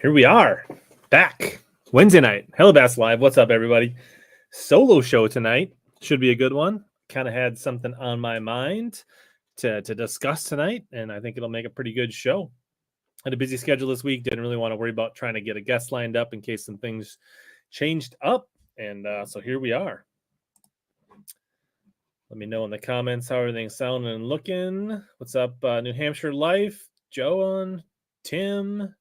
Here we are, back Wednesday night, HellaBass Live. What's up, everybody? Solo show tonight. Should be a good one. Kind of had something on my mind to discuss tonight, and I think it'll make a pretty good show. Had a busy schedule this week. Didn't really want to worry about trying to get a guest lined up in case some things changed up, and so here we are. Let me know in the comments how everything's sounding and looking. What's up, New Hampshire Life? Joan, Tim,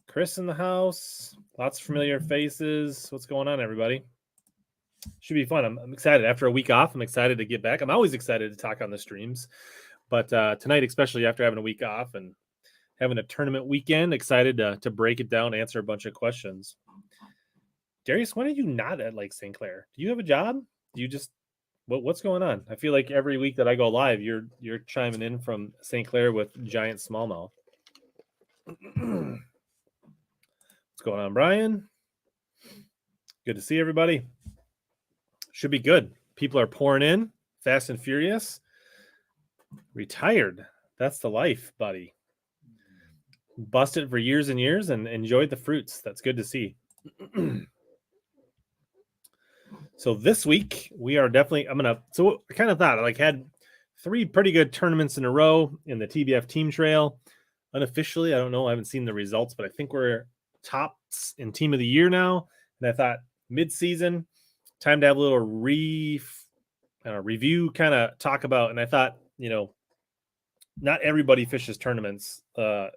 Chris in the house. Lots of familiar faces. What's going on, everybody? Should be fun. I'm excited. After a week off, I'm excited to get back. I'm always excited to talk on the streams. But tonight, especially after having a week off and having a tournament weekend, excited to break it down, answer a bunch of questions. Darius, when are you not at Lake St. Clair? Do you have a job? Do you just what's going on? I feel like every week that I go live, you're chiming in from St. Clair with giant smallmouth. What's going on, Brian? Good to see everybody. Should be good. People are pouring in fast and furious. Retired. That's the life, buddy. Busted for years and years and enjoyed the fruits. That's good to see. So this week we are definitely, so I kind of thought I had 3 pretty good tournaments in a row in the TBF team trail. Unofficially, I don't know. I haven't seen the results, but I think we're tops in team of the year now. And I thought mid-season, time to have a little review, kind of talk about. And I thought, not everybody fishes tournaments that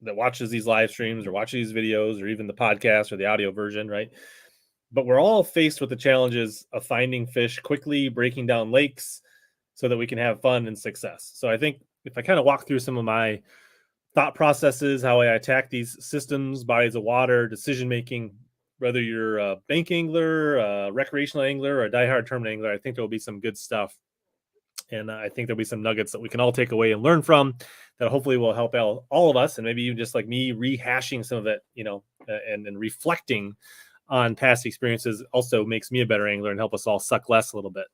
watches these live streams or watches these videos or even the podcast or the audio version, right? But we're all faced with the challenges of finding fish quickly, breaking down lakes so that we can have fun and success. So I think if I kind of walk through some of my thought processes, how I attack these systems, bodies of water, decision-making, whether you're a bank angler, a recreational angler, or a diehard tournament angler, I think there will be some good stuff. And I think there'll be some nuggets that we can all take away and learn from that hopefully will help out all of us. And maybe even just like me rehashing some of it, and reflecting on past experiences also makes me a better angler and help us all suck less a little bit.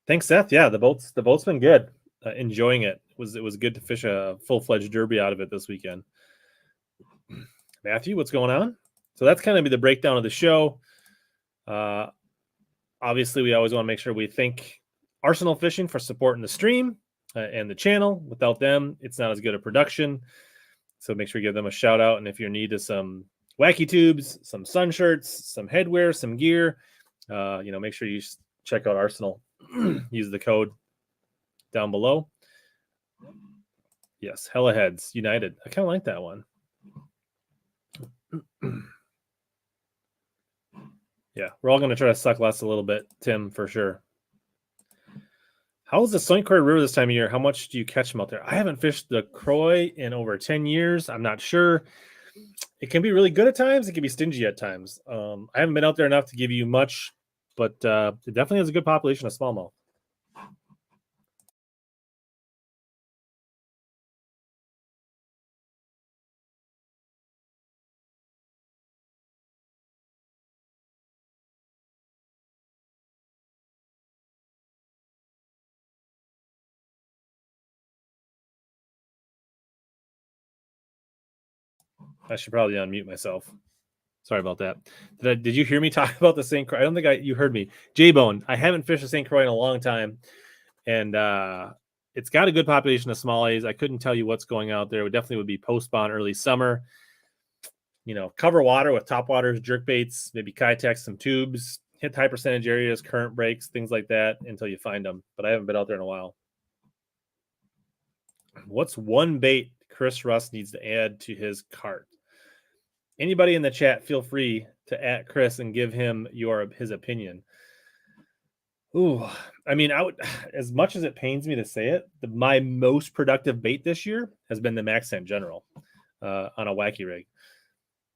Thanks, Seth. Yeah, the boat's been good. Enjoying it. It was good to fish a full-fledged derby out of it this weekend. Matthew, what's going on? So that's kind of be the breakdown of the show. Obviously, we always want to make sure we thank Arsenal Fishing for supporting the stream and the channel. Without them, it's not as good a production. So make sure you give them a shout out. And if you're in need of some wacky tubes, some sun shirts, some headwear, some gear, make sure you check out Arsenal. Use the code down below. Yes, Hella Heads United. I kind of like that one. Yeah, we're all going to try to suck less a little bit, Tim, for sure. How is the St. Croix River this time of year? How much do you catch them out there? I haven't fished the Croix in over 10 years. I'm not sure. It can be really good at times. It can be stingy at times. I haven't been out there enough to give you much, but it definitely has a good population of smallmouth. I should probably unmute myself. Sorry about that. Did you hear me talk about the St. Croix? I don't think you heard me. J-Bone, I haven't fished the St. Croix in a long time, and it's got a good population of smallies. I couldn't tell you what's going out there. It definitely would be post-spawn early summer. Cover water with top waters, jerk baits, maybe Kitex, some tubes, hit high percentage areas, current breaks, things like that until you find them. But I haven't been out there in a while. What's one bait Chris Russ needs to add to his cart? Anybody in the chat, feel free to at Chris and give him his opinion. Ooh, I would, as much as it pains me to say it, my most productive bait this year has been the Maxent General on a wacky rig.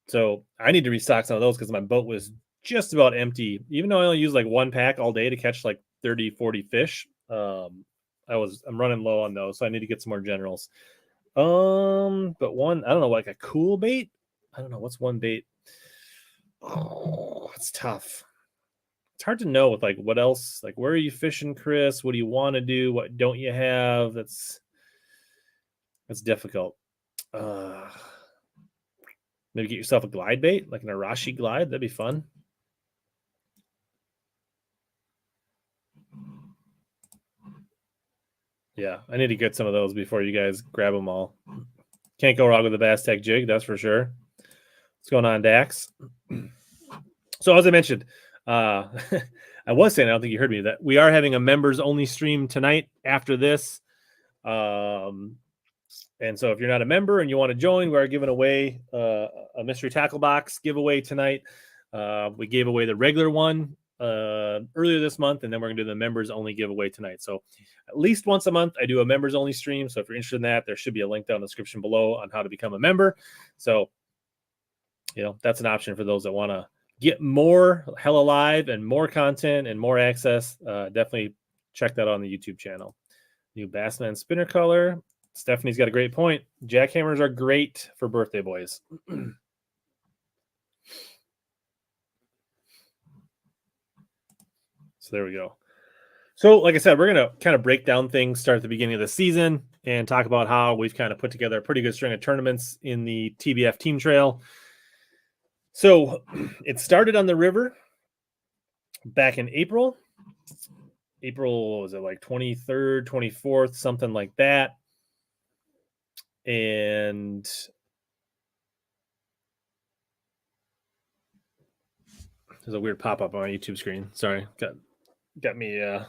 So I need to restock some of those because my boat was just about empty. Even though I only used like one pack all day to catch like 30, 40 fish, I'm running low on those, so I need to get some more Generals. But one, I don't know, like a cool bait. I don't know what's one bait. Oh, it's tough. It's hard to know with like what else. Like, where are you fishing, Chris? What do you want to do? What don't you have? That's difficult. Maybe get yourself a glide bait, like an Arashi glide. That'd be fun. Yeah, I need to get some of those before you guys grab them all. Can't go wrong with the Bass Tech jig, that's for sure. What's going on, Dax? So as I mentioned, I was saying, I don't think you heard me, that we are having a members only stream tonight after this. And so if you're not a member and you want to join, we're giving away a mystery tackle box giveaway tonight. We gave away the regular one earlier this month, and then we're going to do the members only giveaway tonight. So at least once a month, I do a members only stream. So if you're interested in that, there should be a link down in the description below on how to become a member. So, that's an option for those that want to get more Hella Live and more content and more access. Definitely check that out on the YouTube channel. New Bassman spinner color. Stephanie's got a great point. Jackhammers are great for birthday boys. So there we go. So like I said, we're going to kind of break down things, start at the beginning of the season, and talk about how we've kind of put together a pretty good string of tournaments in the TBF team trail. So it started on the river back in April. April, was it like 23rd, 24th, something like that. And there's a weird pop-up on my YouTube screen. Sorry, got me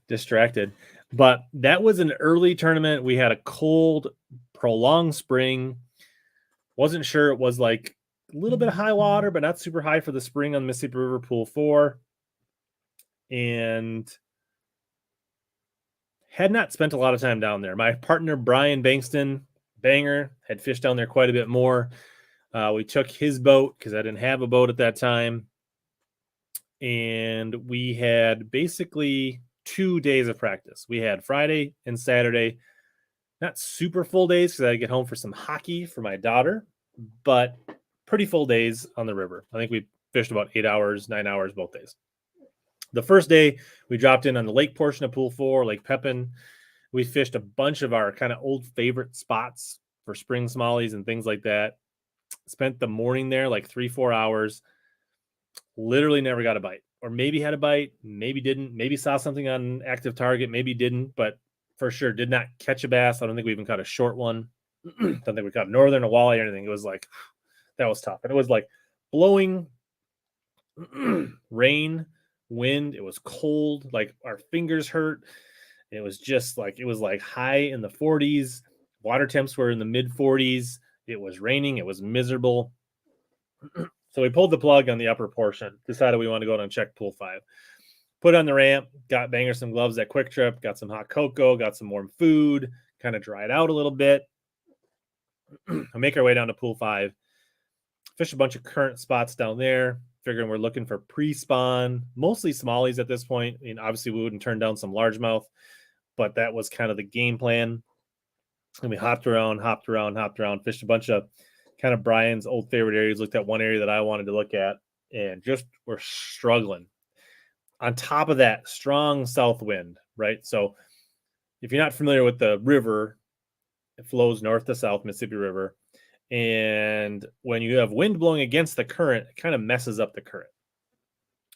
distracted. But that was an early tournament. We had a cold, prolonged spring. Wasn't sure. It was like a little bit of high water, but not super high for the spring on Mississippi River Pool 4. And had not spent a lot of time down there. My partner, Brian Bankston, Banger, had fished down there quite a bit more. We took his boat because I didn't have a boat at that time. And we had basically 2 days of practice. We had Friday and Saturday, not super full days because I had to get home for some hockey for my daughter, but pretty full days on the river. I think we fished about 8 hours, 9 hours both days. The first day, we dropped in on the lake portion of Pool 4, Lake Pepin. We fished a bunch of our kind of old favorite spots for spring smallies and things like that. Spent the morning there, like 3-4 hours. Literally never got a bite. Or maybe had a bite, maybe didn't. Maybe saw something on active target, maybe didn't. But for sure, did not catch a bass. I don't think we even caught a short one. Don't think we caught northern, a walleye, or anything. It was like, that was tough. And it was like blowing rain, wind. It was cold, like our fingers hurt. It was just like, it was like high in the 40s. Water temps were in the mid 40s. It was raining. It was miserable. So we pulled the plug on the upper portion, decided we want to go out and check Pool 5. Put on the ramp, got Banger some gloves at Quick Trip, got some hot cocoa, got some warm food, kind of dried out a little bit. I make our way down to Pool 5. Fish a bunch of current spots down there, figuring we're looking for pre-spawn, mostly smallies at this point. I mean, obviously we wouldn't turn down some largemouth, but that was kind of the game plan. And we hopped around, fished a bunch of kind of Brian's old favorite areas, looked at one area that I wanted to look at, and just were struggling. On top of that, strong south wind, right? So if you're not familiar with the river, it flows north to south, Mississippi River. And when you have wind blowing against the current, it kind of messes up the current.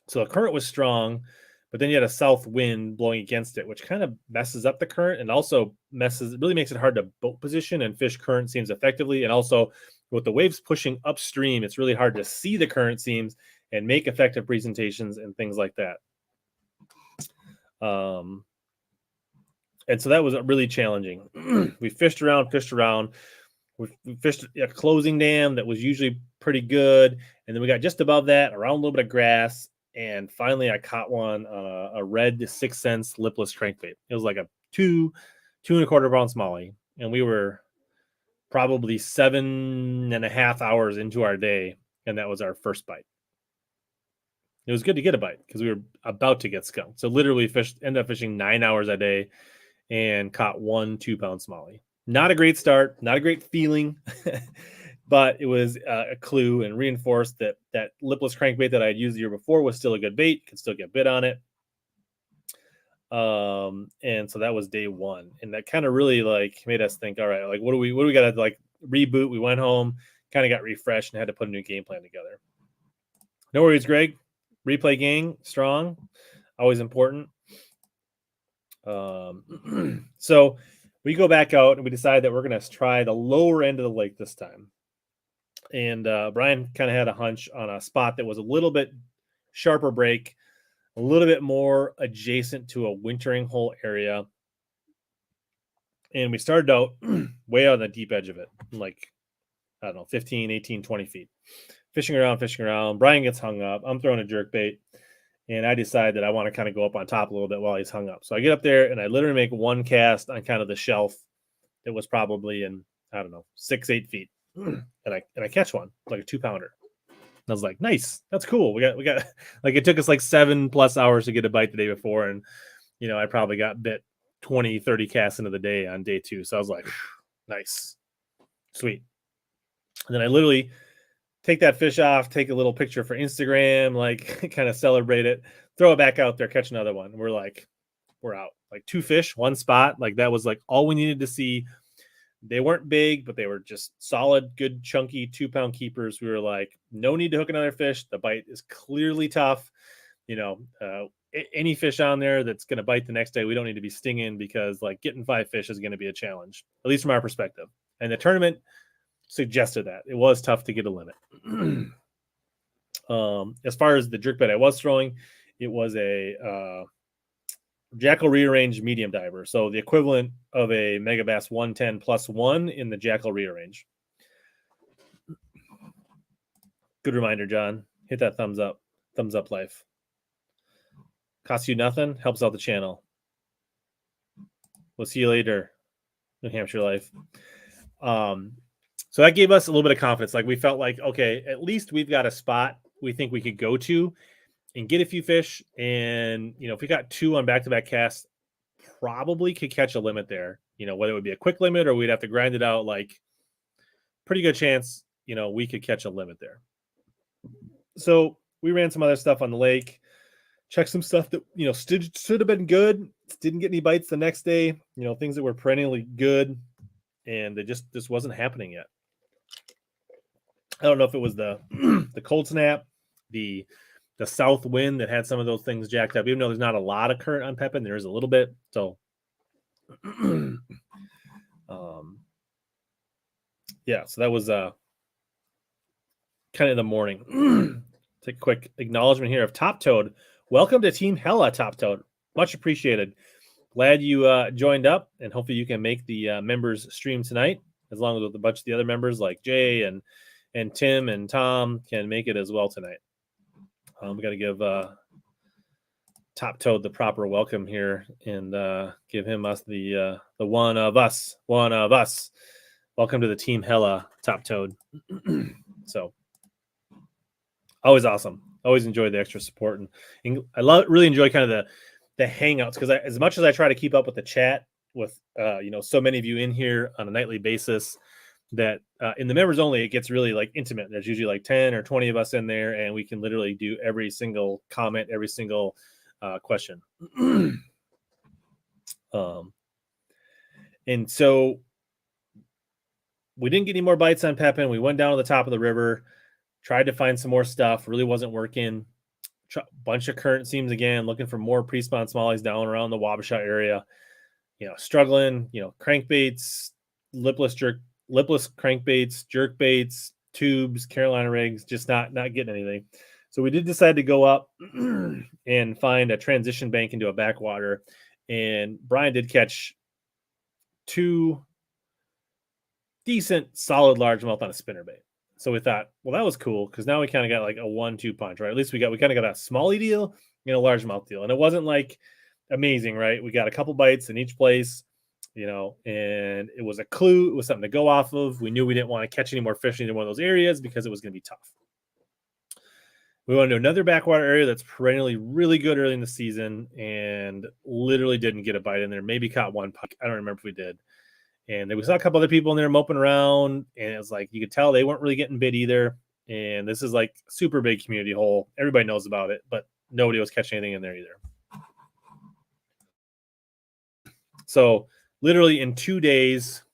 So the current was strong, but then you had a south wind blowing against it, which kind of messes up the current and also really makes it hard to boat position and fish current seams effectively. And also with the waves pushing upstream, it's really hard to see the current seams and make effective presentations and things like that. And so that was really challenging. We fished around. We fished a closing dam that was usually pretty good. And then we got just above that, around a little bit of grass. And finally, I caught one on a red 6 cents lipless crankbait. It was like a 2.25 pound smallie. And we were probably 7.5 hours into our day. And that was our first bite. It was good to get a bite because we were about to get skunked. So literally ended up fishing 9 hours a day and caught 1 2-pound smallie. Not a great start, not a great feeling, but it was a clue and reinforced that lipless crankbait that I had used the year before was still a good bait, could still get bit on it. And so that was day one, and that kind of really like made us think, all right, like what do we got to like reboot? We went home, kind of got refreshed, and had to put a new game plan together. No worries, Greg. Replay gang strong, always important. So we go back out and we decide that we're going to try the lower end of the lake this time. And Brian kind of had a hunch on a spot that was a little bit sharper break, a little bit more adjacent to a wintering hole area. And we started out way on the deep edge of it, like, I don't know, 15, 18, 20 feet. Fishing around. Brian gets hung up. I'm throwing a jerk bait. And I decide that I want to kind of go up on top a little bit while he's hung up. So I get up there and I literally make one cast on kind of the shelf that was probably in, I don't know, 6-8 feet. And I catch one, like a 2-pounder. And I was like, nice, that's cool. We got like, it took us like 7+ hours to get a bite the day before. And, I probably got bit 20, 30 casts into the day on day 2. So I was like, nice, sweet. And then I literally take that fish off, take a little picture for Instagram, like kind of celebrate it, throw it back out there, catch another one. We're like, we're out. Like 2 fish, 1 spot. Like that was like all we needed to see. They weren't big, but they were just solid, good, chunky 2-pound keepers. We were like, no need to hook another fish. The bite is clearly tough. Any fish on there that's going to bite the next day, we don't need to be stinging, because like getting 5 fish is going to be a challenge, at least from our perspective. And the tournament suggested that it was tough to get a limit. As far as the jerkbait I was throwing, it was a Jackal rearranged medium diver, so the equivalent of a Megabass 110 +1 in the Jackal rearrange. Good reminder, John. Hit that thumbs up life. Costs you nothing, helps out the channel. We'll see you later, New Hampshire life. So that gave us a little bit of confidence. Like we felt like, okay, at least we've got a spot we think we could go to and get a few fish. And, if we got 2 on back-to-back casts, probably could catch a limit there, whether it would be a quick limit or we'd have to grind it out. Like pretty good chance, we could catch a limit there. So we ran some other stuff on the lake, checked some stuff that, should have been good. Didn't get any bites the next day, things that were perennially good. And it just wasn't happening yet. I don't know if it was the the cold snap, the south wind that had some of those things jacked up. Even though there's not a lot of current on Pepin, there is a little bit. So, yeah. So that was kind of the morning. Take a quick acknowledgement here of Top Toad. Welcome to Team Hella, Top Toad. Much appreciated. Glad you joined up, and hopefully you can make the members stream tonight, as long as with a bunch of the other members like Jay and Tim and Tom can make it as well tonight. We got to give Top Toad the proper welcome here and give him the one of us. Welcome to the Team Hella, Top Toad. So always awesome. Always enjoy the extra support, and I really enjoy kind of the hangouts, because as much as I try to keep up with the chat with so many of you in here on a nightly basis, that in the members only, it gets really like intimate. There's usually like 10 or 20 of us in there, and we can literally do every single comment, every single question. And so we didn't get any more bites on Pepin. We went down to the top of the river, tried to find some more stuff, really wasn't working. Bunch of current seams again, looking for more pre-spawn smallies down around the Wabasha area. Struggling, crankbaits, lipless crankbaits, jerk baits, tubes, Carolina rigs, just not getting anything. So we did decide to go up and find a transition bank into a backwater. And Brian did catch 2 decent, solid largemouth on a spinnerbait. So we thought, well, that was cool, because now we kind of got like a 1-2 punch, right? At least we kind of got a smallie deal and a largemouth deal. And it wasn't like amazing, right? We got a couple bites in each place, and it was a clue. It was something to go off of. We knew we didn't want to catch any more fish in one of those areas because it was going to be tough. We went to another backwater area that's perennially really good early in the season, and literally didn't get a bite in there. Maybe caught 1 pike. I don't remember if we did. And we saw a couple other people in there moping around, and it was like you could tell they weren't really getting bit either. And this is like super big community hole. Everybody knows about it, but nobody was catching anything in there either. So literally in 2 days,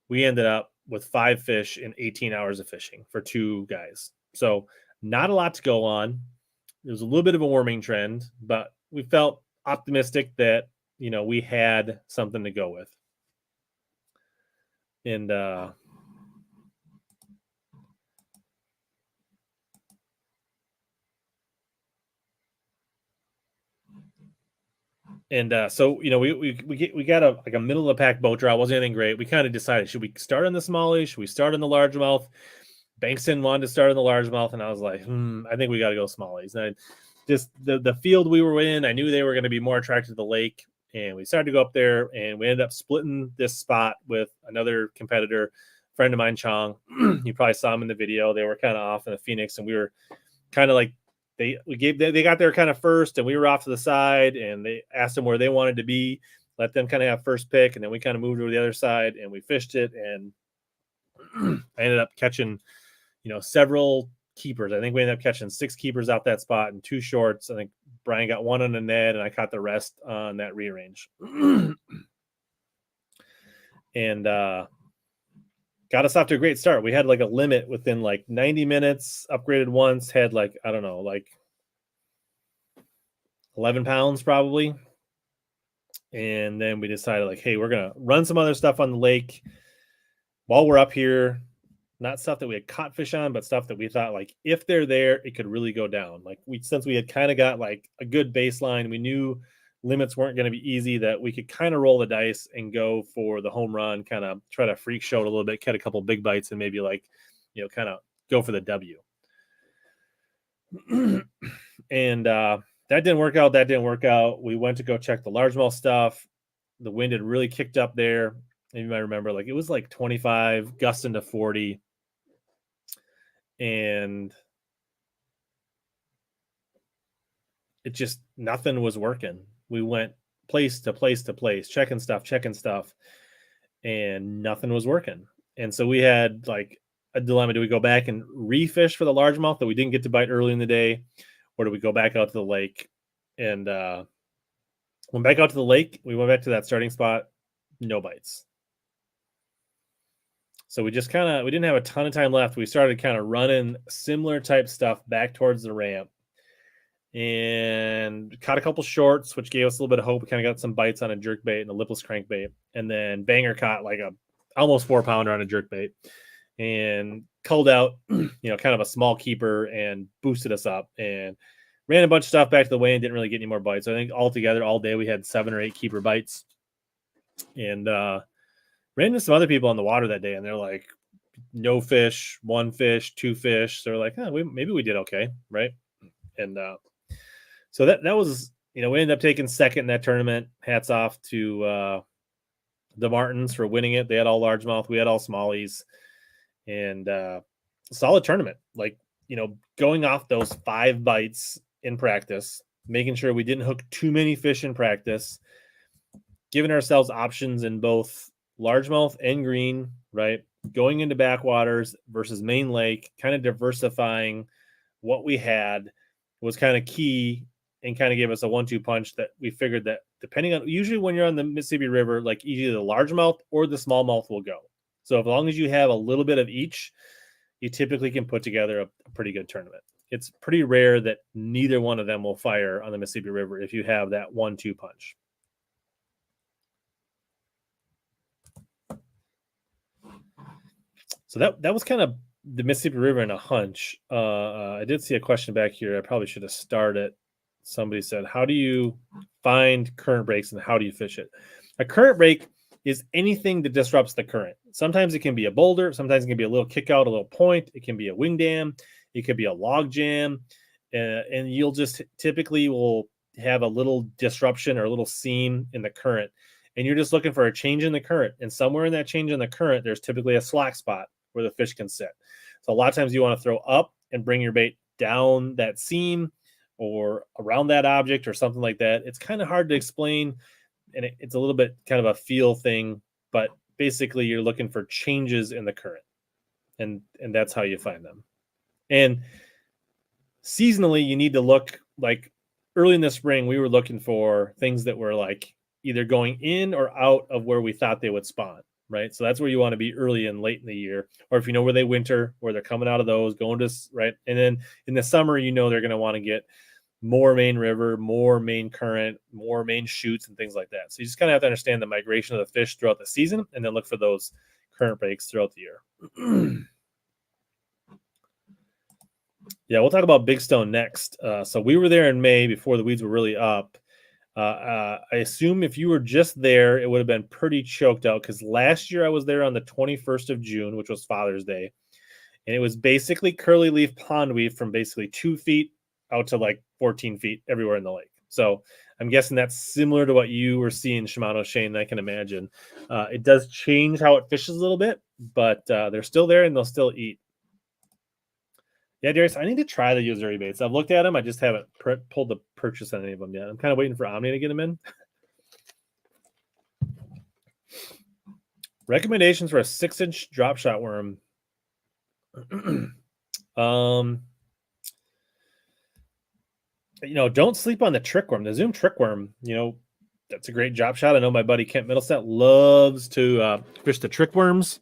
we ended up with 5 fish in 18 hours of fishing for 2 guys. So not a lot to go on. There was a little bit of a warming trend, but we felt optimistic that, we had something to go with. And so we got a middle of the pack boat draw. It wasn't anything great. We kind of decided, should we start on the smallie? Should we start on the largemouth? Bankston wanted to start on the largemouth, and I was like, I think we got to go smallies. And just the field we were in, I knew they were going to be more attracted to the lake, and we started to go up there, and we ended up splitting this spot with another competitor, friend of mine, Chong. You probably saw him in the video. They were kind of off in the Phoenix, and we were kind of like, they got there kind of first, and we were off to the side, and they asked them where they wanted to be, let them kind of have first pick, and then we kind of moved over to the other side, and we fished it, and I ended up catching, several keepers. I think we ended up catching 6 keepers out that spot and 2 shorts. I think Brian got 1 on the net, and I caught the rest on that rearrange. And got us off to a great start. We had like a limit within like 90 minutes, upgraded once, had like, I don't know, like 11 pounds probably. And then we decided like, hey, we're going to run some other stuff on the lake while we're up here. Not stuff that we had caught fish on, but stuff that we thought like, if they're there, it could really go down. Like since we had kind of got like a good baseline, we knew limits weren't going to be easy, that we could kind of roll the dice and go for the home run, kind of try to freak show it a little bit, get a couple big bites, and maybe like, kind of go for the W. And that didn't work out. We went to go check the largemouth stuff. The wind had really kicked up there. You might remember, like, it was like 25, gusting to 40. And it just, nothing was working. We went place to place to place, checking stuff, and nothing was working. And so we had like a dilemma. Do we go back and refish for the largemouth that we didn't get to bite early in the day? Or do we go back out to the lake? And went back out to the lake. We went back to that starting spot, no bites. So we just we didn't have a ton of time left. We started kind of running similar type stuff back towards the ramp, and caught a couple shorts, which gave us a little bit of hope. We kind of got some bites on a jerkbait and a lipless crankbait. And then Banger caught like a almost 4-pounder on a jerkbait and culled out, kind of a small keeper and boosted us up, and ran a bunch of stuff back to the way and didn't really get any more bites. So I think altogether all day we had 7 or 8 keeper bites. And ran into some other people on the water that day, and they're like, no fish, 1 fish, 2 fish. So they're like, maybe we did okay, right? And so that was, we ended up taking second in that tournament. Hats off to the Martins for winning it. They had all largemouth, we had all smallies, and solid tournament. Like, going off those 5 bites in practice, making sure we didn't hook too many fish in practice, giving ourselves options in both largemouth and green, right? Going into backwaters versus main lake, kind of diversifying what we had was kind of key, and kind of gave us a 1-2 punch that we figured that depending on, usually when you're on the Mississippi River, like either the largemouth or the smallmouth will go. So as long as you have a little bit of each, you typically can put together a pretty good tournament. It's pretty rare that neither one of them will fire on the Mississippi River if you have that 1-2 punch. So that was kind of the Mississippi River in a hunch. I did see a question back here. I probably should have started. Somebody said, how do you find current breaks and how do you fish it? A current break is anything that disrupts the current. Sometimes it can be a boulder. Sometimes it can be a little kick out, a little point. It can be a wing dam. It could be a log jam. And you'll just typically will have a little disruption or a little seam in the current. And you're just looking for a change in the current. And somewhere in that change in the current, there's typically a slack spot where the fish can sit. So a lot of times you want to throw up and bring your bait down that seam or around that object or something like that. It's kind of hard to explain, and it's a little bit kind of a feel thing, but basically you're looking for changes in the current, and that's how you find them. And seasonally, you need to look, like early in the spring, we were looking for things that were like either going in or out of where we thought they would spawn, right? So that's where you want to be early and late in the year, or if you know where they winter, where they're coming out of those, going to right, and then in the summer, they're going to want to get more main river, more main current, more main chutes, and things like that. So you just kind of have to understand the migration of the fish throughout the season, and then look for those current breaks throughout the year. Yeah, we'll talk about Big Stone next. So we were there in May before the weeds were really up. I assume if you were just there, it would have been pretty choked out, because last year I was there on the 21st of June, which was Father's Day. And it was basically curly leaf pondweed from basically 2 feet out to like 14 feet everywhere in the lake. So I'm guessing that's similar to what you were seeing, Shimano Shane. I can imagine. It does change how it fishes a little bit, but they're still there and they'll still eat. Yeah, Darius, I need to try the Yo-Zuri baits. I've looked at them. I just haven't pulled the purchase on any of them yet. I'm kind of waiting for Omni to get them in. Recommendations for a 6-inch drop shot worm. Don't sleep on the trick worm. The Zoom trick worm, that's a great drop shot. I know my buddy Kent Middleset loves to fish the trick worms.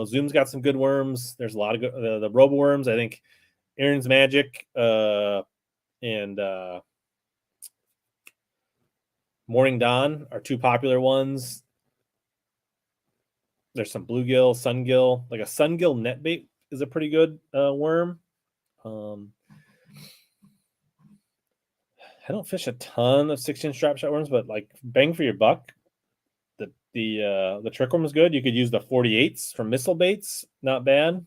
Zoom's got some good worms. There's a lot of good, the robo worms. I think Aaron's Magic and Morning Dawn are two popular ones. There's some bluegill, sungill. Like a sungill net bait is a pretty good worm. I don't fish a ton of 6-inch drop shot worms, but like bang for your buck. The trick worm is good. You could use the 48s from Missile Baits. Not bad.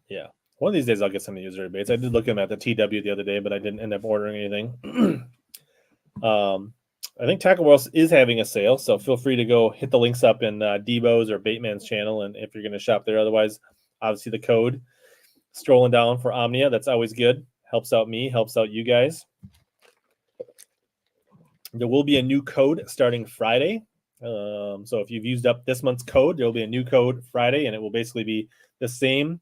Yeah. One of these days I'll get some of the Yo-Zuri baits. I did look at them at the TW the other day, but I didn't end up ordering anything. I think Tackle World is having a sale, so feel free to go hit the links up in Debo's or Baitman's channel, and if you're going to shop there. Otherwise, obviously the code strolling down for Omnia. That's always good. Helps out me, helps out you guys. There will be a new code starting Friday. So if you've used up this month's code, there will be a new code Friday, and it will basically be the same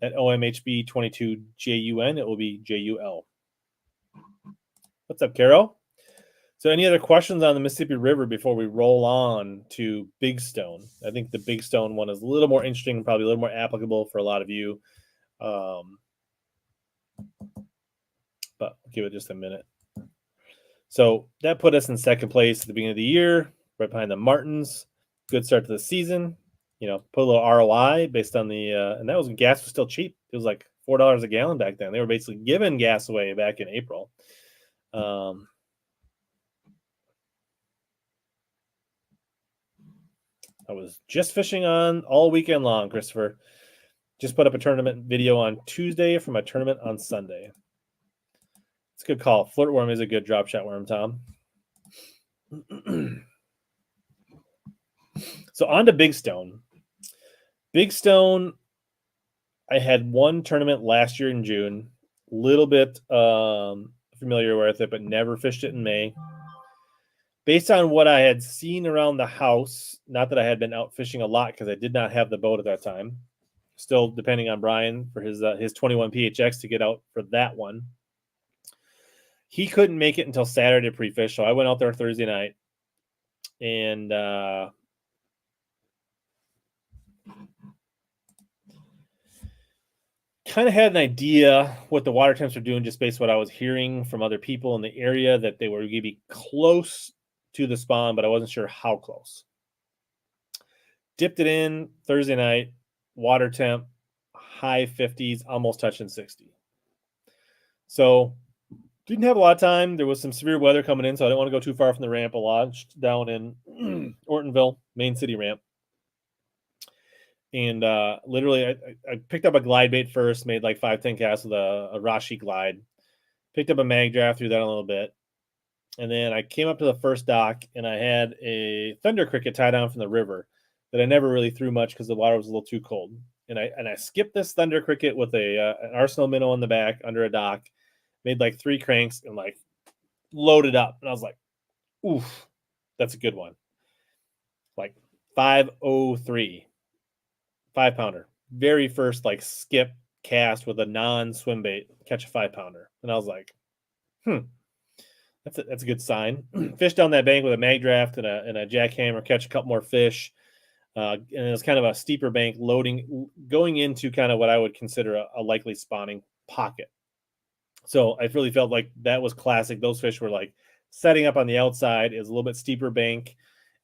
at OMHB22JUN. It will be JUL. What's up, Carol? So any other questions on the Mississippi River before we roll on to Big Stone? I think the Big Stone one is a little more interesting, probably a little more applicable for a lot of you. But I'll give it just a minute. So that put us in second place at the beginning of the year, right behind the Martins. Good start to the season. Put a little ROI based on the and that was when gas was still cheap. It was like $4 a gallon back then. They were basically giving gas away back in April. I was just fishing on all weekend long, Christopher. Just put up a tournament video on Tuesday for my tournament on Sunday. It's a good call. Flirt worm is a good drop shot worm, Tom. So on to Big Stone. Big Stone, I had one tournament last year in June. A little bit familiar with it, but never fished it in May. Based on what I had seen around the house, not that I had been out fishing a lot because I did not have the boat at that time. Still depending on Brian for his 21 PHX to get out for that one. He couldn't make it until Saturday pre-fish, so I went out there Thursday night and kind of had an idea what the water temps were doing just based on what I was hearing from other people in the area, that they were going to be close to the spawn, but I wasn't sure how close. Dipped it in Thursday night, water temp, high 50s, almost touching 60. So didn't have a lot of time. There was some severe weather coming in, so I didn't want to go too far from the ramp. I lodged down in Ortonville, Main City ramp. And literally, I picked up a glide bait first, made like 5-10 casts with a Rashi glide. Picked up a mag draft, threw that a little bit. And then I came up to the first dock, and I had a thunder cricket tied down from the river that I never really threw much because the water was a little too cold. And I skipped this thunder cricket with an Arsenal minnow on the back under a dock, made like 3 cranks, and like loaded up. And I was like, oof, that's a good one. Like 503, 5-pounder. Very first like skip cast with a non-swim bait, catch a 5-pounder. And I was like, that's a good sign. Fish down that bank with a mag draft and a jackhammer, catch a couple more fish. And it was kind of a steeper bank going into kind of what I would consider a likely spawning pocket. So I really felt like that was classic. Those fish were like setting up on the outside. It was a little bit steeper bank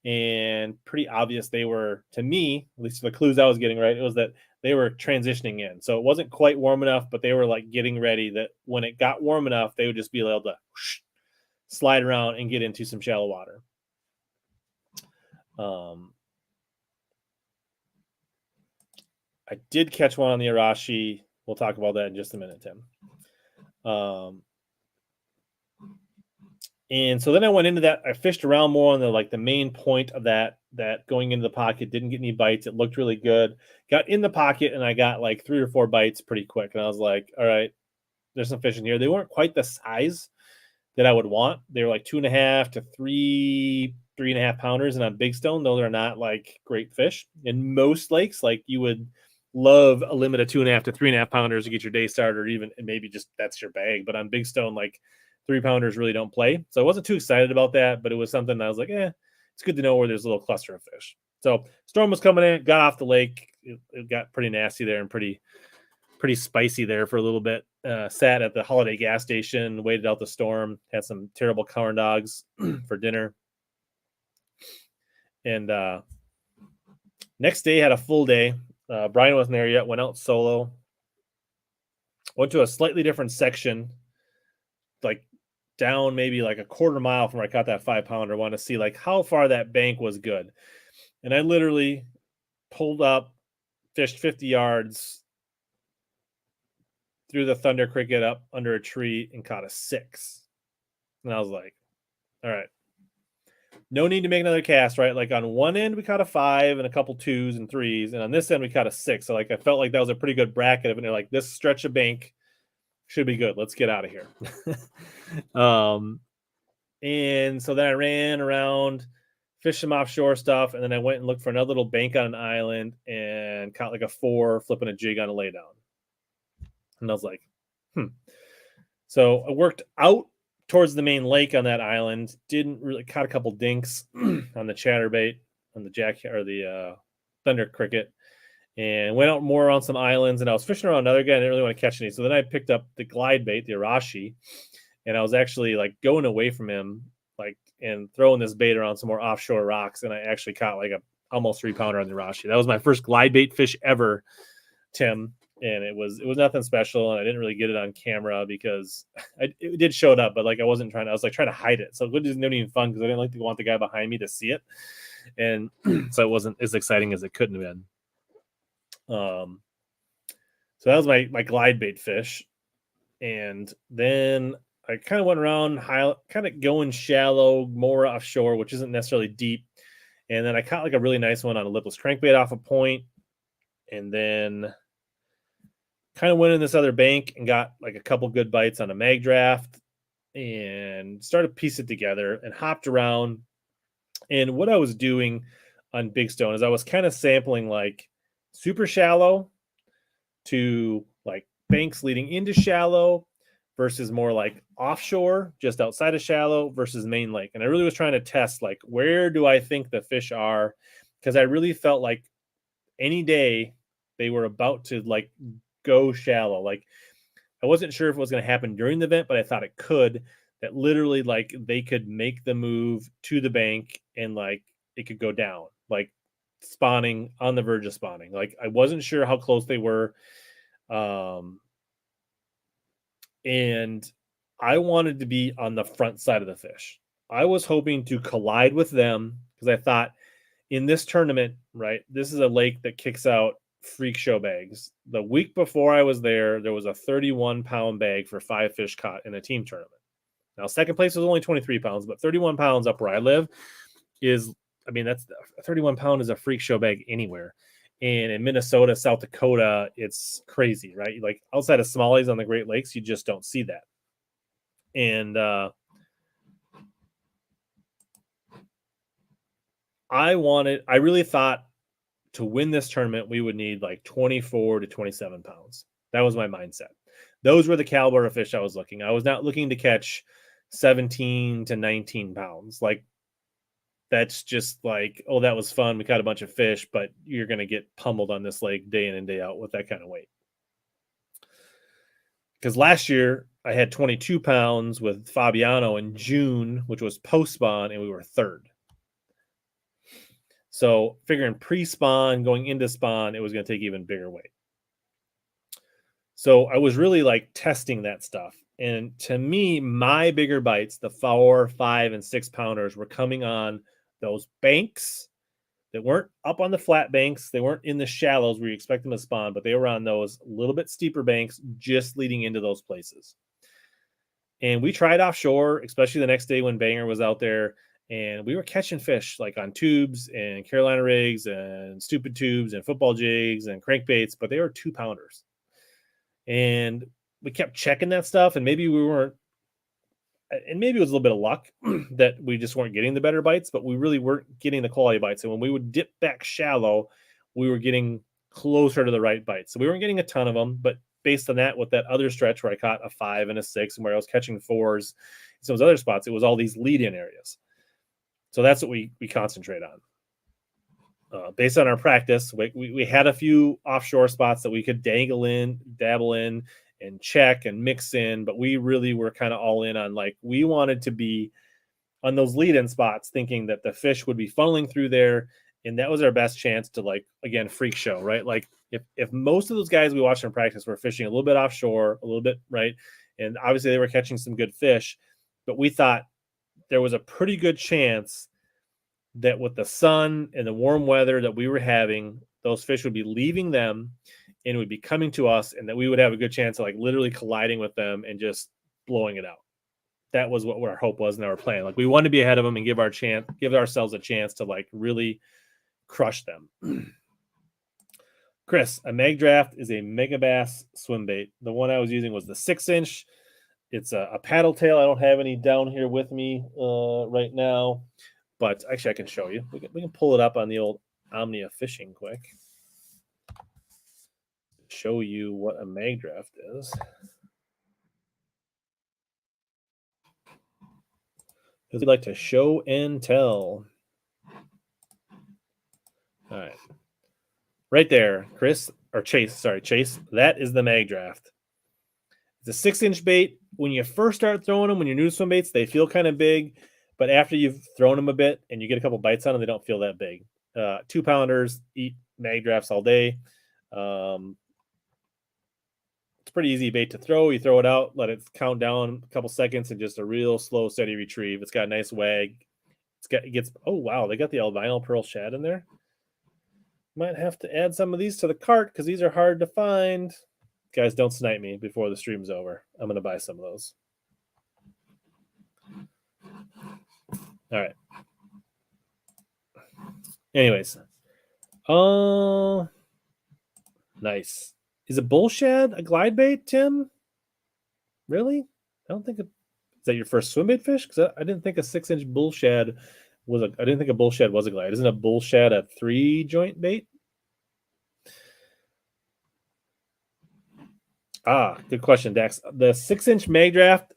and pretty obvious they were, to me, at least the clues I was getting, right, it was that they were transitioning in. So it wasn't quite warm enough, but they were like getting ready that when it got warm enough, they would just be able to slide around and get into some shallow water. I did catch one on the Arashi. We'll talk about that in just a minute, Tim. And so then I went into that. I fished around more on the main point of that going into the pocket. Didn't get any bites. It looked really good. Got in the pocket and I got like 3 or 4 bites pretty quick. And I was like, all right, there's some fish in here. They weren't quite the size that I would want. They were like 2.5 to 3.5 pounders. And on Big Stone, those are not like great fish. In most lakes, like you would love a limit of 2.5 to 3.5 pounders to get your day started, or even maybe just that's your bag. But on Big Stone, like 3-pounders really don't play. So I wasn't too excited about that, but it was something I was like, it's good to know where there's a little cluster of fish. So storm was coming in, got off the lake. It got pretty nasty there and pretty spicy there for a little bit. Sat at the Holiday gas station, waited out the storm, had some terrible corn dogs for dinner. And next day had a full day. Brian wasn't there yet, went out solo. Went to a slightly different section, like down maybe like a quarter mile from where I caught that 5-pounder. I wanted to see like how far that bank was good. And I literally pulled up, fished 50 yards, threw the Thunder Cricket up under a tree and caught a 6. And I was like, all right, no need to make another cast, right? Like on one end, we caught a 5 and a couple 2s and 3s. And on this end, we caught a 6. So like, I felt like that was a pretty good bracket of it. And like this stretch of bank should be good. Let's get out of here. And so then I ran around, fished some offshore stuff, and then I went and looked for another little bank on an island and caught like a 4 flipping a jig on a laydown. And I was like, So I worked out towards the main lake on that island. Didn't really caught a couple dinks on the chatterbait, on the jack or the Thunder Cricket, and went out more on some islands. And I was fishing around another guy. I didn't really want to catch any. So then I picked up the glide bait, the Arashi, and I was actually like going away from him, like, and throwing this bait around some more offshore rocks. And I actually caught like a almost 3-pounder on the Arashi. That was my first glide bait fish ever, Tim. And it was nothing special. And I didn't really get it on camera because it did show it up, but like I was like trying to hide it. So it wasn't even fun because I didn't like to want the guy behind me to see it. And so it wasn't as exciting as it couldn't have been. So that was my glide bait fish. And then I kind of went around kind of going shallow, more offshore, which isn't necessarily deep. And then I caught like a really nice one on a lipless crankbait off a point. And then kind of went in this other bank and got like a couple good bites on a mag draft and started to piece it together and hopped around. And what I was doing on Big Stone is I was kind of sampling like super shallow to like banks leading into shallow versus more like offshore, just outside of shallow versus main lake. And I really was trying to test like, where do I think the fish are? Because I really felt like any day they were about to like go shallow. Like I wasn't sure if it was going to happen during the event, but I thought it could, that literally like they could make the move to the bank and like it could go down, like spawning on the verge of spawning. Like I wasn't sure how close they were. And I wanted to be on the front side of the fish. I was hoping to collide with them because I thought in this tournament, right, this is a lake that kicks out freak show bags. The week before I was there was a 31-pound bag for 5 fish caught in a team tournament. Now, second place was only 23 pounds, but 31 pounds up where I live is, I mean, that's 31 pound is a freak show bag anywhere. And in Minnesota, South Dakota, it's crazy, right? Like outside of smallies on the Great Lakes, you just don't see that. And I really thought to win this tournament, we would need like 24 to 27 pounds. That was my mindset. Those were the caliber of fish I was looking. I was not looking to catch 17 to 19 pounds. Like, that's just like, oh, that was fun. We caught a bunch of fish, but you're going to get pummeled on this lake day in and day out with that kind of weight. Because last year I had 22 pounds with Fabiano in June, which was post spawn, and we were third. So figuring pre-spawn going into spawn, it was going to take even bigger weight. So I was really like testing that stuff. And to me, my bigger bites, the 4, 5, and 6 pounders, were coming on those banks that weren't up on the flat banks. They weren't in the shallows where you expect them to spawn, but they were on those little bit steeper banks just leading into those places. And we tried offshore, especially the next day when Banger was out there, and we were catching fish like on tubes and Carolina rigs and stupid tubes and football jigs and crankbaits, but they were 2 pounders. And we kept checking that stuff, and maybe we weren't, and maybe it was a little bit of luck that we just weren't getting the better bites, but we really weren't getting the quality bites. And when we would dip back shallow, we were getting closer to the right bites. So we weren't getting a ton of them, but based on that, with that other stretch where I caught a 5 and a 6, and where I was catching 4s, some of those other spots, it was all these lead-in areas. So that's what we concentrate on. Based on our practice, we had a few offshore spots that we could dabble in, and check and mix in, but we really were kind of all in on, like, we wanted to be on those lead-in spots, thinking that the fish would be funneling through there, and that was our best chance to, like, again, freak show, right? Like, if most of those guys we watched in practice were fishing a little bit offshore, a little bit, right, and obviously they were catching some good fish, but we thought there was a pretty good chance that with the sun and the warm weather that we were having, those fish would be leaving them and would be coming to us, and that we would have a good chance of like literally colliding with them and just blowing it out. That was what our hope was in our plan. Like, we wanted to be ahead of them and give ourselves a chance to like really crush them. Chris, a mag draft is a megabass swim bait. The one I was using was the 6-inch. It's a paddle tail. I don't have any down here with me right now, but actually I can show you. We can pull it up on the old Omnia Fishing quick. Show you what a mag draft is. Because we like to show and tell. All right. Right there, Chris, or Chase, that is the mag draft. It's a 6-inch bait. When you first start throwing them, when you're new to swim baits, they feel kind of big, but after you've thrown them a bit and you get a couple bites on them, they don't feel that big. 2 pounders eat mag drafts all day. It's pretty easy bait to throw. You throw it out, let it count down a couple seconds, and just a real slow, steady retrieve. It's got a nice wag. Oh wow, they got the albino pearl shad in there. Might have to add some of these to the cart because these are hard to find. Guys, don't snipe me before the stream's over. I'm going to buy some of those. All right. Anyways. Nice. Is a bull shad a glide bait, Tim? Really? I don't think is that your first swim bait fish? Because I didn't think a 6-inch bull shad was I didn't think a bull shad was a glide. Isn't a bull shad a 3-joint bait? Good question, Dax. The 6-inch mag draft,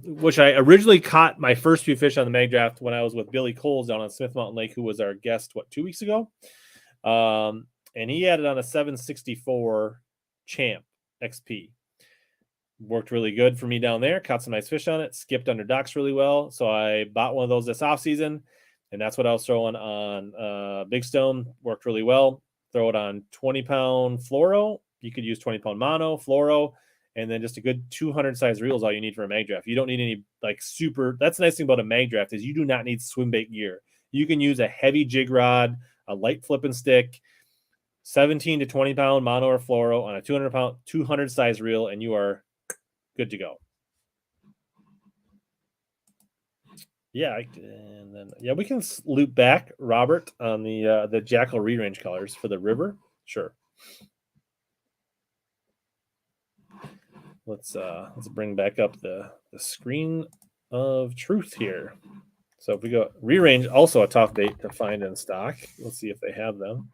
which I originally caught my first few fish on the mag draft when I was with Billy Coles down on Smith Mountain Lake, who was our guest, 2 weeks ago? And he had it on a 764 Champ XP. Worked really good for me down there. Caught some nice fish on it. Skipped under docks really well. So I bought one of those this off season, and that's what I was throwing on Big Stone. Worked really well. Throw it on 20-pound fluoro. You could use 20-pound mono, fluoro, and then just a good 200 size reel is all you need for a mag draft. You don't need any like super. That's the nice thing about a mag draft is you do not need swim bait gear. You can use a heavy jig rod, a light flipping stick, 17 to 20-pound mono or fluoro on a 200 size reel, and you are good to go. Yeah, we can loop back, Robert, on the Jackal re-range colors for the river. Sure. Let's bring back up the screen of truth here. So if we go rearrange, also a tough bait to find in stock. Let's see if they have them.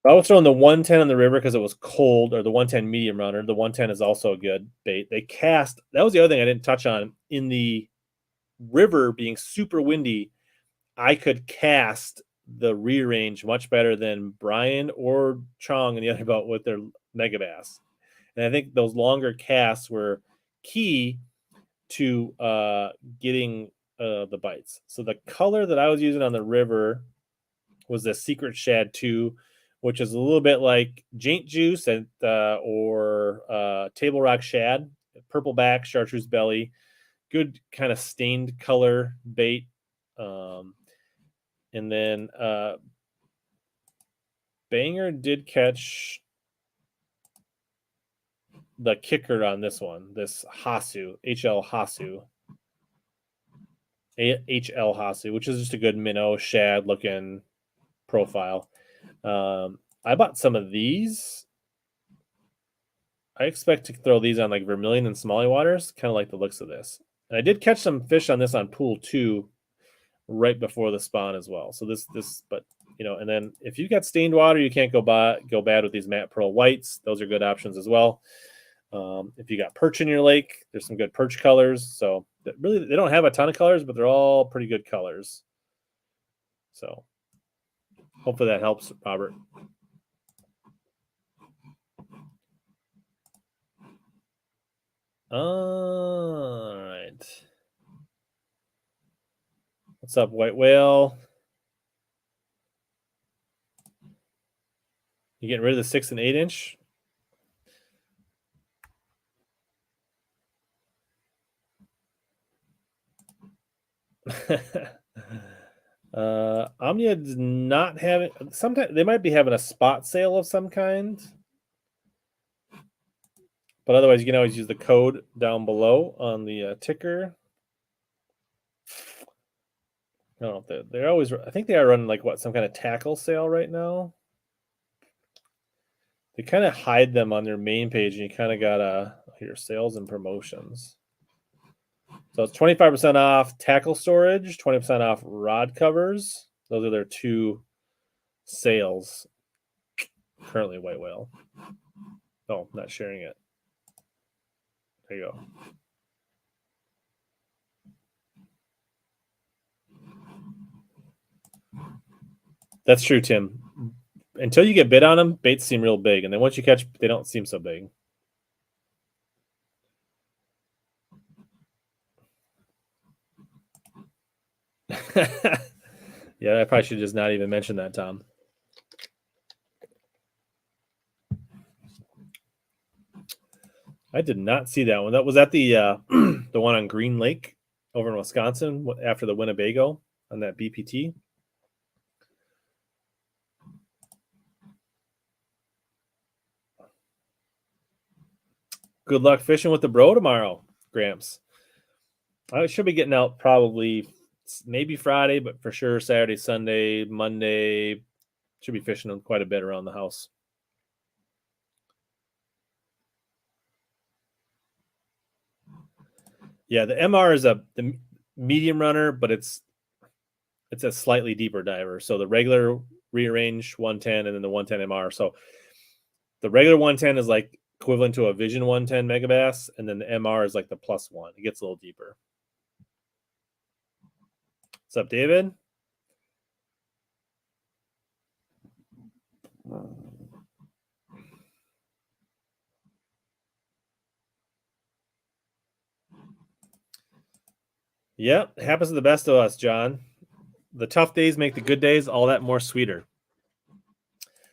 I was throwing the 110 on the river because it was cold, or the 110 medium runner. The 110 is also a good bait. They cast. That was the other thing I didn't touch on. In the river being super windy, I could cast the rearrange much better than Brian or Chong and the other boat with their Megabass. And I think those longer casts were key to getting the bites. So the color that I was using on the river was the Secret Shad 2, which is a little bit like Jaint Juice and or Table Rock Shad, purple back, chartreuse belly, good kind of stained color bait. And then Banger did catch the kicker on this one, this Hasu, HL Hasu. HL Hasu, which is just a good minnow shad looking profile. I bought some of these. I expect to throw these on like vermilion and smallie waters, kind of like the looks of this. And I did catch some fish on this on pool 2 right before the spawn as well. So this, but you know, and then if you've got stained water, you can't go bad with these matte pearl whites. Those are good options as well. If you got perch in your lake, there's some good perch colors. So really, they don't have a ton of colors, but they're all pretty good colors. So hopefully that helps, Robert. All right. What's up, White Whale? You getting rid of the 6 and 8 inch? Omnia does not have it. Sometimes they might be having a spot sale of some kind, but otherwise you can always use the code down below on the ticker. I don't know if they're always. I think they are running like some kind of tackle sale right now. They kind of hide them on their main page, and you kind of gotta here sales and promotions. So it's 25% off tackle storage, 20% off rod covers. Those are their 2 sales currently. White Whale. Oh, not sharing it. There you go. That's true, Tim. Until you get bit on them, baits seem real big, and then once you catch, they don't seem so big. Yeah, I probably should just not even mention that, Tom. I did not see that one. That was at the the one on Green Lake over in Wisconsin after the Winnebago on that BPT. Good luck fishing with the bro tomorrow, Gramps. I should be getting out probably maybe Friday, but for sure Saturday, Sunday, Monday. Should be fishing quite a bit around the house. Yeah, the MR is the medium runner, but it's a slightly deeper diver. So the regular rearrange 110 and then the 110 MR. So the regular 110 is like equivalent to a Vision 110 Megabass, and then the MR is like the +1. It gets a little deeper. What's up, David? Yep, it happens to the best of us, John. The tough days make the good days all that more sweeter.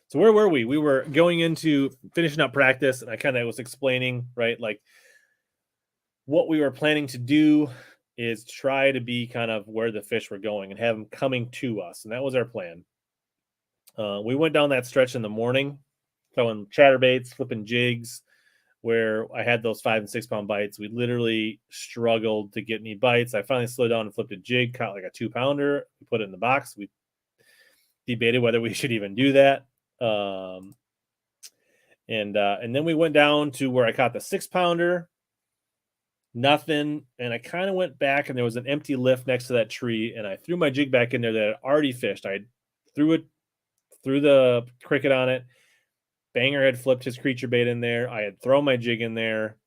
So where were we? We were going into finishing up practice, and I kind of was explaining, right, like what we were planning to do is try to be kind of where the fish were going and have them coming to us, and that was our plan. We went down that stretch in the morning, throwing chatterbaits, flipping jigs, where I had those 5 and 6 pound bites. We literally struggled to get any bites. I finally slowed down and flipped a jig, caught like a 2-pounder. We put it in the box. We debated whether we should even do that. And then we went down to where I caught the 6-pounder. nothing. And I kind of went back, and there was an empty lift next to that tree, and I threw my jig back in there that I already fished. I threw the cricket on it. Banger had flipped his creature bait in there. I had thrown my jig in there.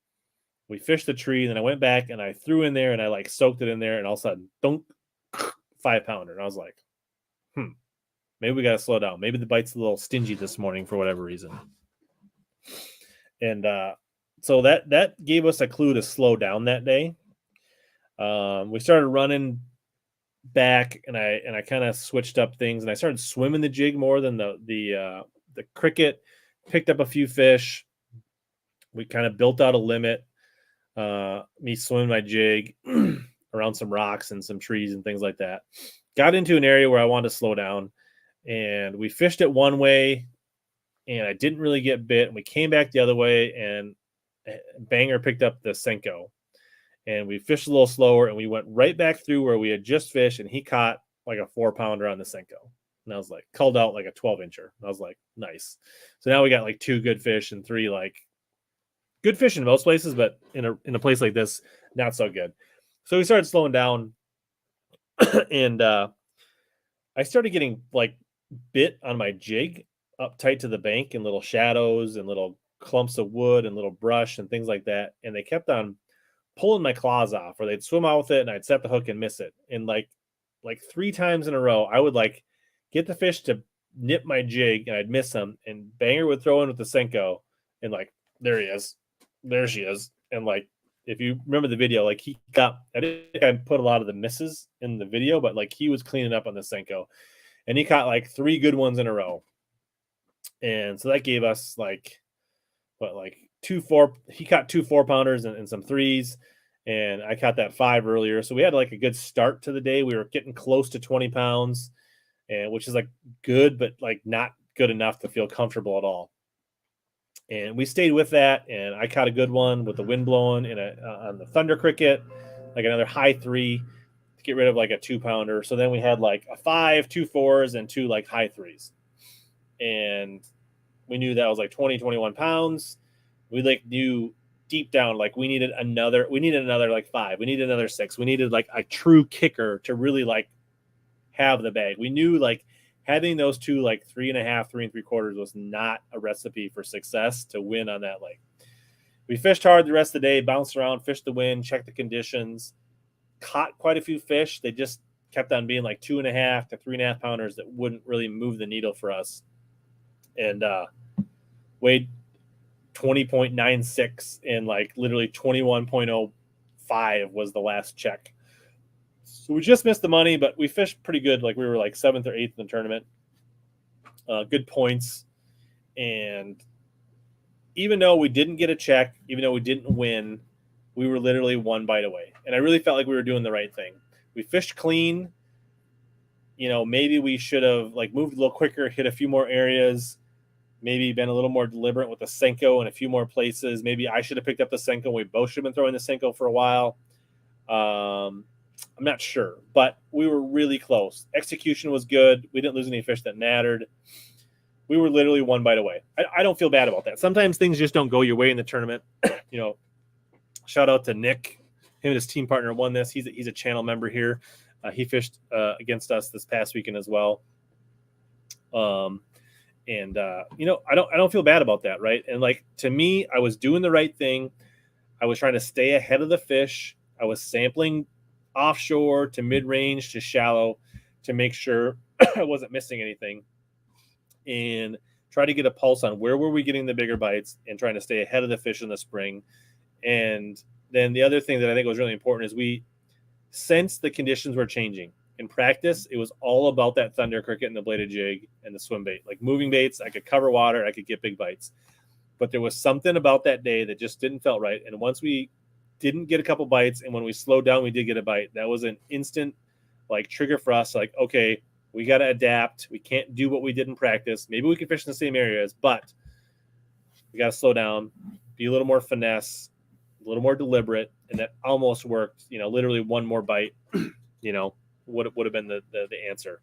We fished the tree, and then I went back and I threw in there, and I like soaked it in there, and all of a sudden, dunk, 5-pounder. And I was like, maybe we got to slow down. Maybe the bite's a little stingy this morning for whatever reason. And so that gave us a clue to slow down that day. We started running back, and I kind of switched up things, and I started swimming the jig more than the cricket. Picked up a few fish. We kind of built out a limit. Me swimming my jig around some rocks and some trees and things like that. Got into an area where I wanted to slow down, and we fished it one way, and I didn't really get bit. And we came back the other way, and Banger picked up the Senko, and we fished a little slower, and we went right back through where we had just fished, and he caught like a 4-pounder on the Senko. And I was like, culled out like a 12-incher. I was like, nice. So now we got like 2 good fish and 3 like good fish in most places, but in a place like this, not so good. So we started slowing down, and I started getting like bit on my jig up tight to the bank in little shadows and little clumps of wood and little brush and things like that. And they kept on pulling my claws off, or they'd swim out with it, and I'd set the hook and miss it. And like 3 times in a row, I would like get the fish to nip my jig, and I'd miss them, and Banger would throw in with the Senko, and like, there he is. There she is. And like, if you remember the video, like I didn't think I put a lot of the misses in the video, but like he was cleaning up on the Senko, and he caught like 3 good ones in a row. And so that gave us like, he caught 2 4-pounders and some 3s. And I caught that 5 earlier. So we had like a good start to the day. We were getting close to 20 pounds, and which is like good, but like not good enough to feel comfortable at all. And we stayed with that, and I caught a good one with the wind blowing on the Thunder Cricket, like another high 3 to get rid of like a 2-pounder. So then we had like a 5, 2 4s, and 2 like high 3s. And we knew that was like 20, 21 pounds. We like knew deep down, like we needed another like 5. We needed another 6. We needed like a true kicker to really like have the bag. We knew like having those 2 like 3.5, 3 3/4 was not a recipe for success to win on that lake. We fished hard the rest of the day, bounced around, fished the wind, checked the conditions, caught quite a few fish. They just kept on being like 2.5 to 3.5 pounders that wouldn't really move the needle for us. And weighed 20.96, and like literally 21.05 was the last check. So we just missed the money, but we fished pretty good. Like we were like 7th or 8th in the tournament. Good points. And even though we didn't get a check, even though we didn't win, we were literally 1 bite away. And I really felt like we were doing the right thing. We fished clean. You know, maybe we should have like moved a little quicker, hit a few more areas, maybe been a little more deliberate with the Senko in a few more places. Maybe I should have picked up the Senko. We both should have been throwing the Senko for a while. I'm not sure, but we were really close. Execution was good. We didn't lose any fish that mattered. We were literally 1 bite away. I don't feel bad about that. Sometimes things just don't go your way in the tournament. You know, shout out to Nick. Him and his team partner won this. He's a channel member here. He fished against us this past weekend as well. And you know, I don't feel bad about that, right? And like, to me, I was doing the right thing. I was trying to stay ahead of the fish. I was sampling offshore to mid-range to shallow to make sure I wasn't missing anything, and try to get a pulse on where were we getting the bigger bites, and trying to stay ahead of the fish in the spring. And then the other thing that I think was really important is we sensed the conditions were changing. In practice, it was all about that Thunder Cricket and the bladed jig and the swim bait. Like moving baits, I could cover water, I could get big bites. But there was something about that day that just didn't feel right. And once we didn't get a couple bites, and when we slowed down, we did get a bite, that was an instant like trigger for us. Like, okay, we got to adapt. We can't do what we did in practice. Maybe we can fish in the same areas, but we got to slow down, be a little more finesse, a little more deliberate. And that almost worked. You know, literally 1 more bite, you know, would have been the answer.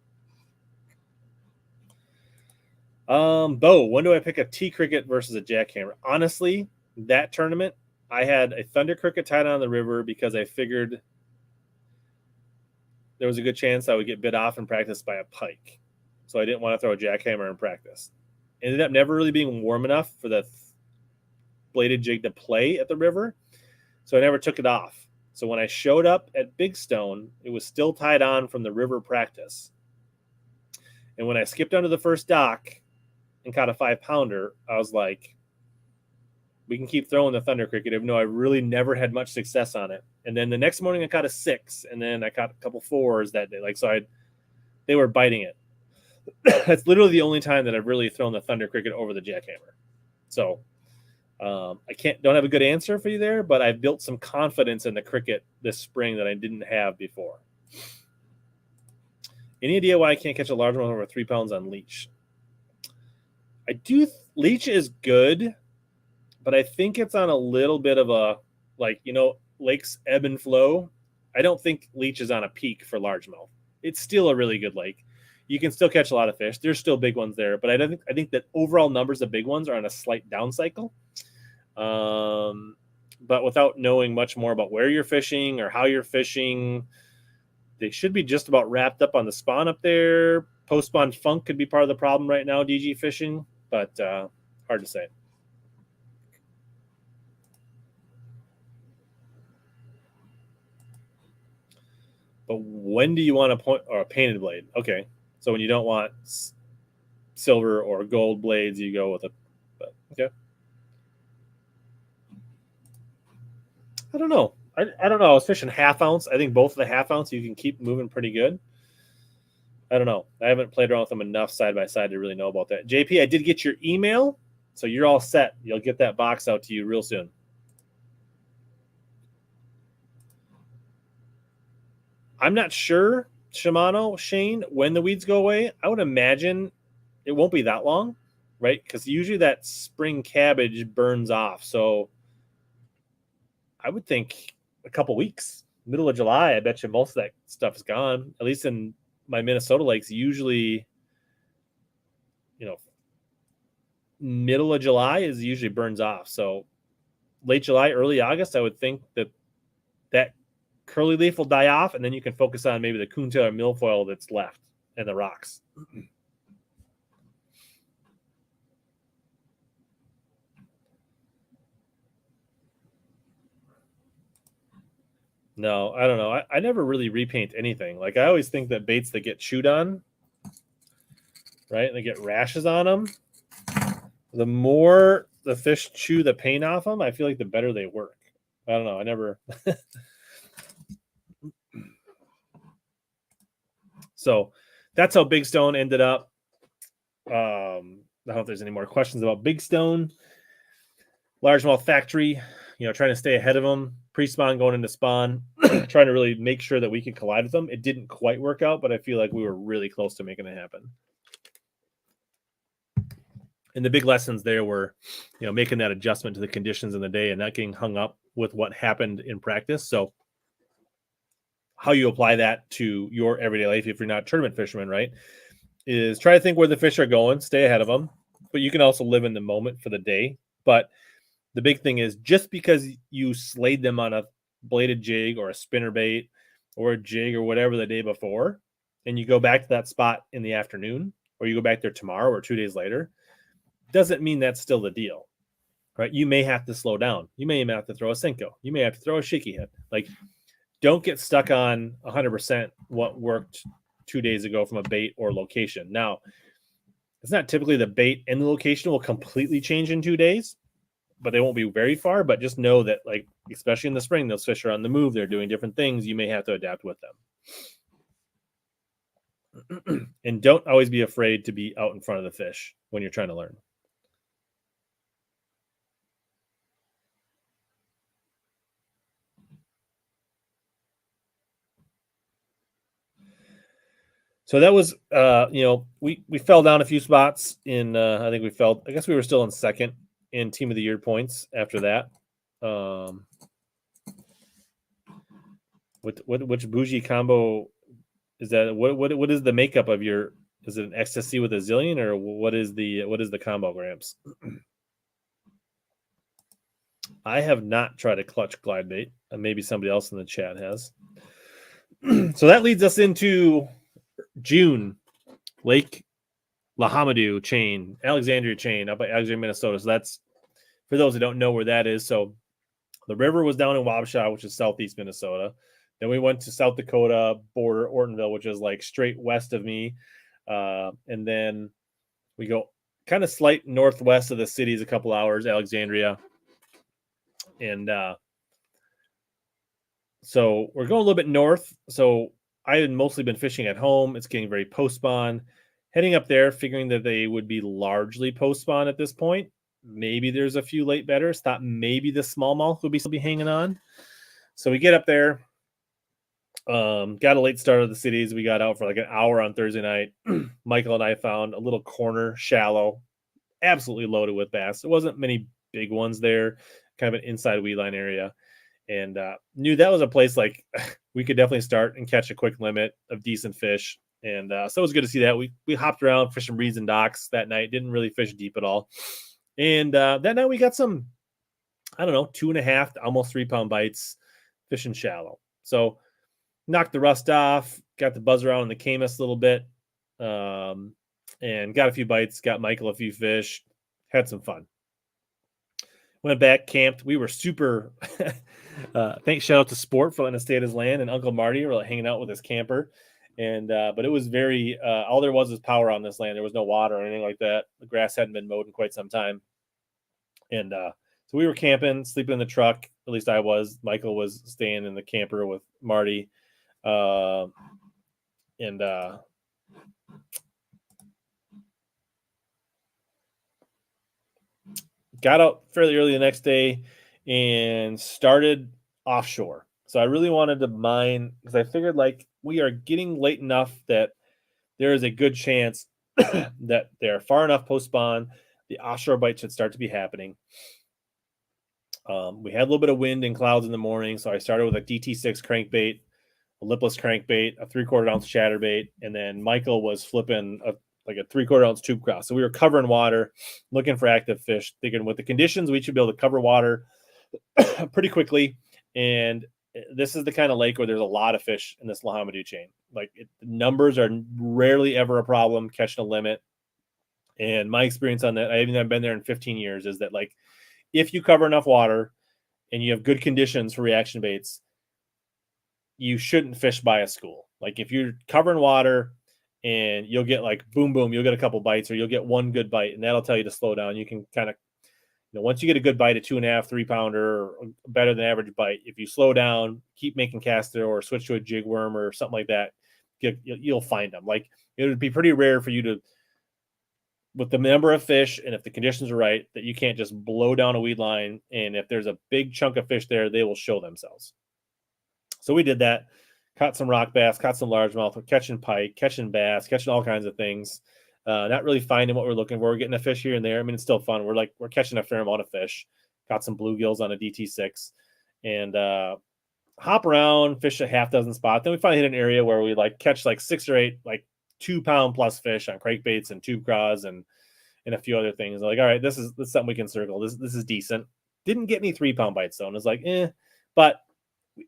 Bo, when do I pick a T cricket versus a jackhammer? Honestly, that tournament, I had a thunder cricket tied on the river because I figured there was a good chance I would get bit off in practice by a pike. So I didn't want to throw a jackhammer in practice. Ended up never really being warm enough for the bladed jig to play at the river, so I never took it off. So when I showed up at Big Stone, it was still tied on from the river practice. And when I skipped onto the first dock and caught a 5-pounder, I was like, we can keep throwing the thunder cricket, even though I really never had much success on it. And then the next morning I caught a 6, and then I caught a couple 4s that day. They were biting it. That's literally the only time that I've really thrown the thunder cricket over the jackhammer. So don't have a good answer for you there, but I've built some confidence in the cricket this spring that I didn't have before. Any idea why I can't catch a large one over 3 pounds on leech? Leech is good, but I think it's on a little bit of a, lakes ebb and flow. I don't think leech is on a peak for largemouth. It's still a really good lake. You can still catch a lot of fish. There's still big ones there, but I think that overall numbers of big ones are on a slight down cycle. But without knowing much more about where you're fishing or how you're fishing, they should be just about wrapped up on the spawn up there. Post-spawn funk could be part of the problem right now, DG fishing, but hard to say. But when do you want a point or a painted blade? Okay, so when you don't want silver or gold blades, you go with a. But, okay. I don't know. I don't know. I was fishing 1/2 ounce. I think both of the 1/2 ounce you can keep moving pretty good. I don't know. I haven't played around with them enough side by side to really know about that. JP, I did get your email, so you're all set. You'll get that box out to you real soon. I'm not sure, Shimano, Shane, when the weeds go away. I would imagine it won't be that long, right? Because usually that spring cabbage burns off. So I would think a couple weeks, middle of July. I bet you most of that stuff is gone. At least in my Minnesota lakes, usually, middle of July is usually burns off. So late July, early August, I would think that curly leaf will die off, and then you can focus on maybe the coontail or milfoil that's left and the rocks. No, I don't know. I never really repaint anything. Like I always think that baits that get chewed on, right, and they get rashes on them, the more the fish chew the paint off them, I feel like the better they work. I don't know. I never. So that's how Big Stone ended up. I don't know if there's any more questions about Big Stone. Largemouth factory, trying to stay ahead of them. Pre-spawn going into spawn, trying to really make sure that we could collide with them. It didn't quite work out, but I feel like we were really close to making it happen. And the big lessons there were, making that adjustment to the conditions in the day and not getting hung up with what happened in practice. So how you apply that to your everyday life, if you're not a tournament fisherman, right, is try to think where the fish are going, stay ahead of them, but you can also live in the moment for the day. But the big thing is just because you slayed them on a bladed jig or a spinner bait or a jig or whatever the day before, and you go back to that spot in the afternoon, or you go back there tomorrow or 2 days later, doesn't mean that's still the deal, right? You may have to slow down. You may even have to throw a Senko. You may have to throw a shaky head. Like, don't get stuck on 100% what worked 2 days ago from a bait or location. Now, it's not typically the bait and the location will completely change in 2 days, but they won't be very far. But just know that, like, especially in the spring, those fish are on the move. They're doing different things. You may have to adapt with them. And don't always be afraid to be out in front of the fish when you're trying to learn. So that was, we fell down a few spots in, I guess we were still in second in team of the year points after that. Which bougie combo is that? What is the makeup of your, is it an ecstasy with a zillion, or what is the combo, Gramps? I have not tried a clutch glide bait. Maybe somebody else in the chat has. So that leads us into June. Lake Lahamadou chain, Alexandria chain up at Alexandria, Minnesota. So that's for those who don't know where that is. So the river was down in Wabasha, which is southeast Minnesota. Then we went to South Dakota border, Ortonville, which is like straight west of me. And then we go kind of slight northwest of the cities, a couple hours, Alexandria. And so we're going a little bit north. So I had mostly been fishing at home. It's getting very post-spawn. Heading up there, figuring that they would be largely post-spawn at this point. Maybe there's a few late betters. Thought maybe the smallmouth would still be hanging on. So we get up there. Got a late start of the cities. We got out for like an hour on Thursday night. Michael and I found a little corner, shallow, absolutely loaded with bass. There wasn't many big ones there, kind of an inside weed line area. And knew that was a place like we could definitely start and catch a quick limit of decent fish. And so it was good to see that. We hopped around fishing reeds and docks that night. Didn't really fish deep at all. And that night we got some, I don't know, 2.5 to almost 3 pound bites fishing shallow. So knocked the rust off, got the buzz around in the Camus a little bit, and got a few bites, got Michael a few fish, had some fun. Went back, camped. We were super. Thanks, shout out to Sport for letting us stay at his land, and Uncle Marty were hanging out with his camper. And but it was very all there was power on this land. There was no water or anything like that. The grass hadn't been mowed in quite some time. And so we were camping, sleeping in the truck. At least I was. Michael was staying in the camper with Marty. And got out fairly early the next day and started offshore. So I really wanted to mine because I figured like we are getting late enough that there is a good chance that they're far enough post spawn. The offshore bite should start to be happening. We had a little bit of wind and clouds in the morning, so I started with a DT6 crankbait, a lipless crankbait, a 3/4 ounce chatterbait, and then Michael was flipping a 3/4 ounce tube cross. So we were covering water, looking for active fish, thinking with the conditions we should be able to cover water pretty quickly. And this is the kind of lake where there's a lot of fish in this Lahamadou chain. Like numbers are rarely ever a problem catching a limit. And my experience on that, I haven't been there in 15 years, is that like if you cover enough water and you have good conditions for reaction baits, you shouldn't fish by a school. Like if you're covering water and you'll get like boom, boom, you'll get a couple bites or you'll get one good bite and that'll tell you to slow down. You can kind of, once you get a good bite, a 2.5, 3 pounder or better than average bite, if you slow down, keep making cast there or switch to a jig worm or something like that, you'll find them. Like it would be pretty rare for you to, with the number of fish and if the conditions are right, that you can't just blow down a weed line. And if there's a big chunk of fish there, they will show themselves. So we did that, caught some rock bass, caught some largemouth, catching pike, catching bass, catching all kinds of things. Not really finding what we're looking for. We're getting a fish here and there. I mean, it's still fun. We're catching a fair amount of fish. Got some bluegills on a DT6 and hop around, fish a half dozen spots. Then we finally hit an area where we catch 6 or 8 2 pound plus fish on crankbaits and tube craws and a few other things. All right, this is something we can circle. This is decent. Didn't get any 3 pound bites though. And it's but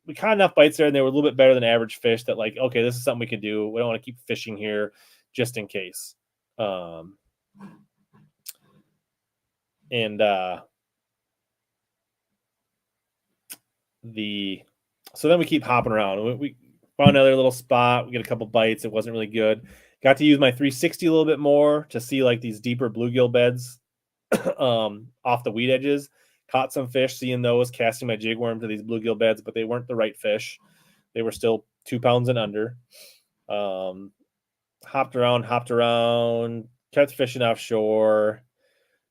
we caught enough bites there and they were a little bit better than average fish that okay, this is something we can do. We don't want to keep fishing here just in case. So then we keep hopping around. We found another little spot. We get a couple bites. It wasn't really good. Got to use my 360 a little bit more to see these deeper bluegill beds off the weed edges. Caught some fish, seeing those, casting my jig worm to these bluegill beds, but they weren't the right fish. They were still 2 pounds and under. Hopped around, kept fishing offshore.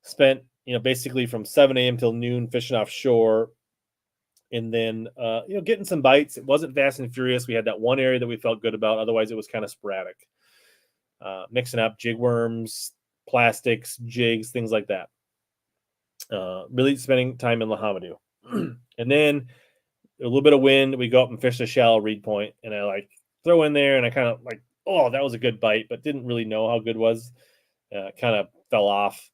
Spent, basically from 7 a.m. till noon fishing offshore. And then, getting some bites. It wasn't fast and furious. We had that one area that we felt good about. Otherwise, it was kind of sporadic. Mixing up jig worms, plastics, jigs, things like that. Really spending time in Lahamadou. And then a little bit of wind. We go up and fish a shallow reed point. And I throw in there and I kind of oh, that was a good bite, but didn't really know how good it was. Kind of fell off.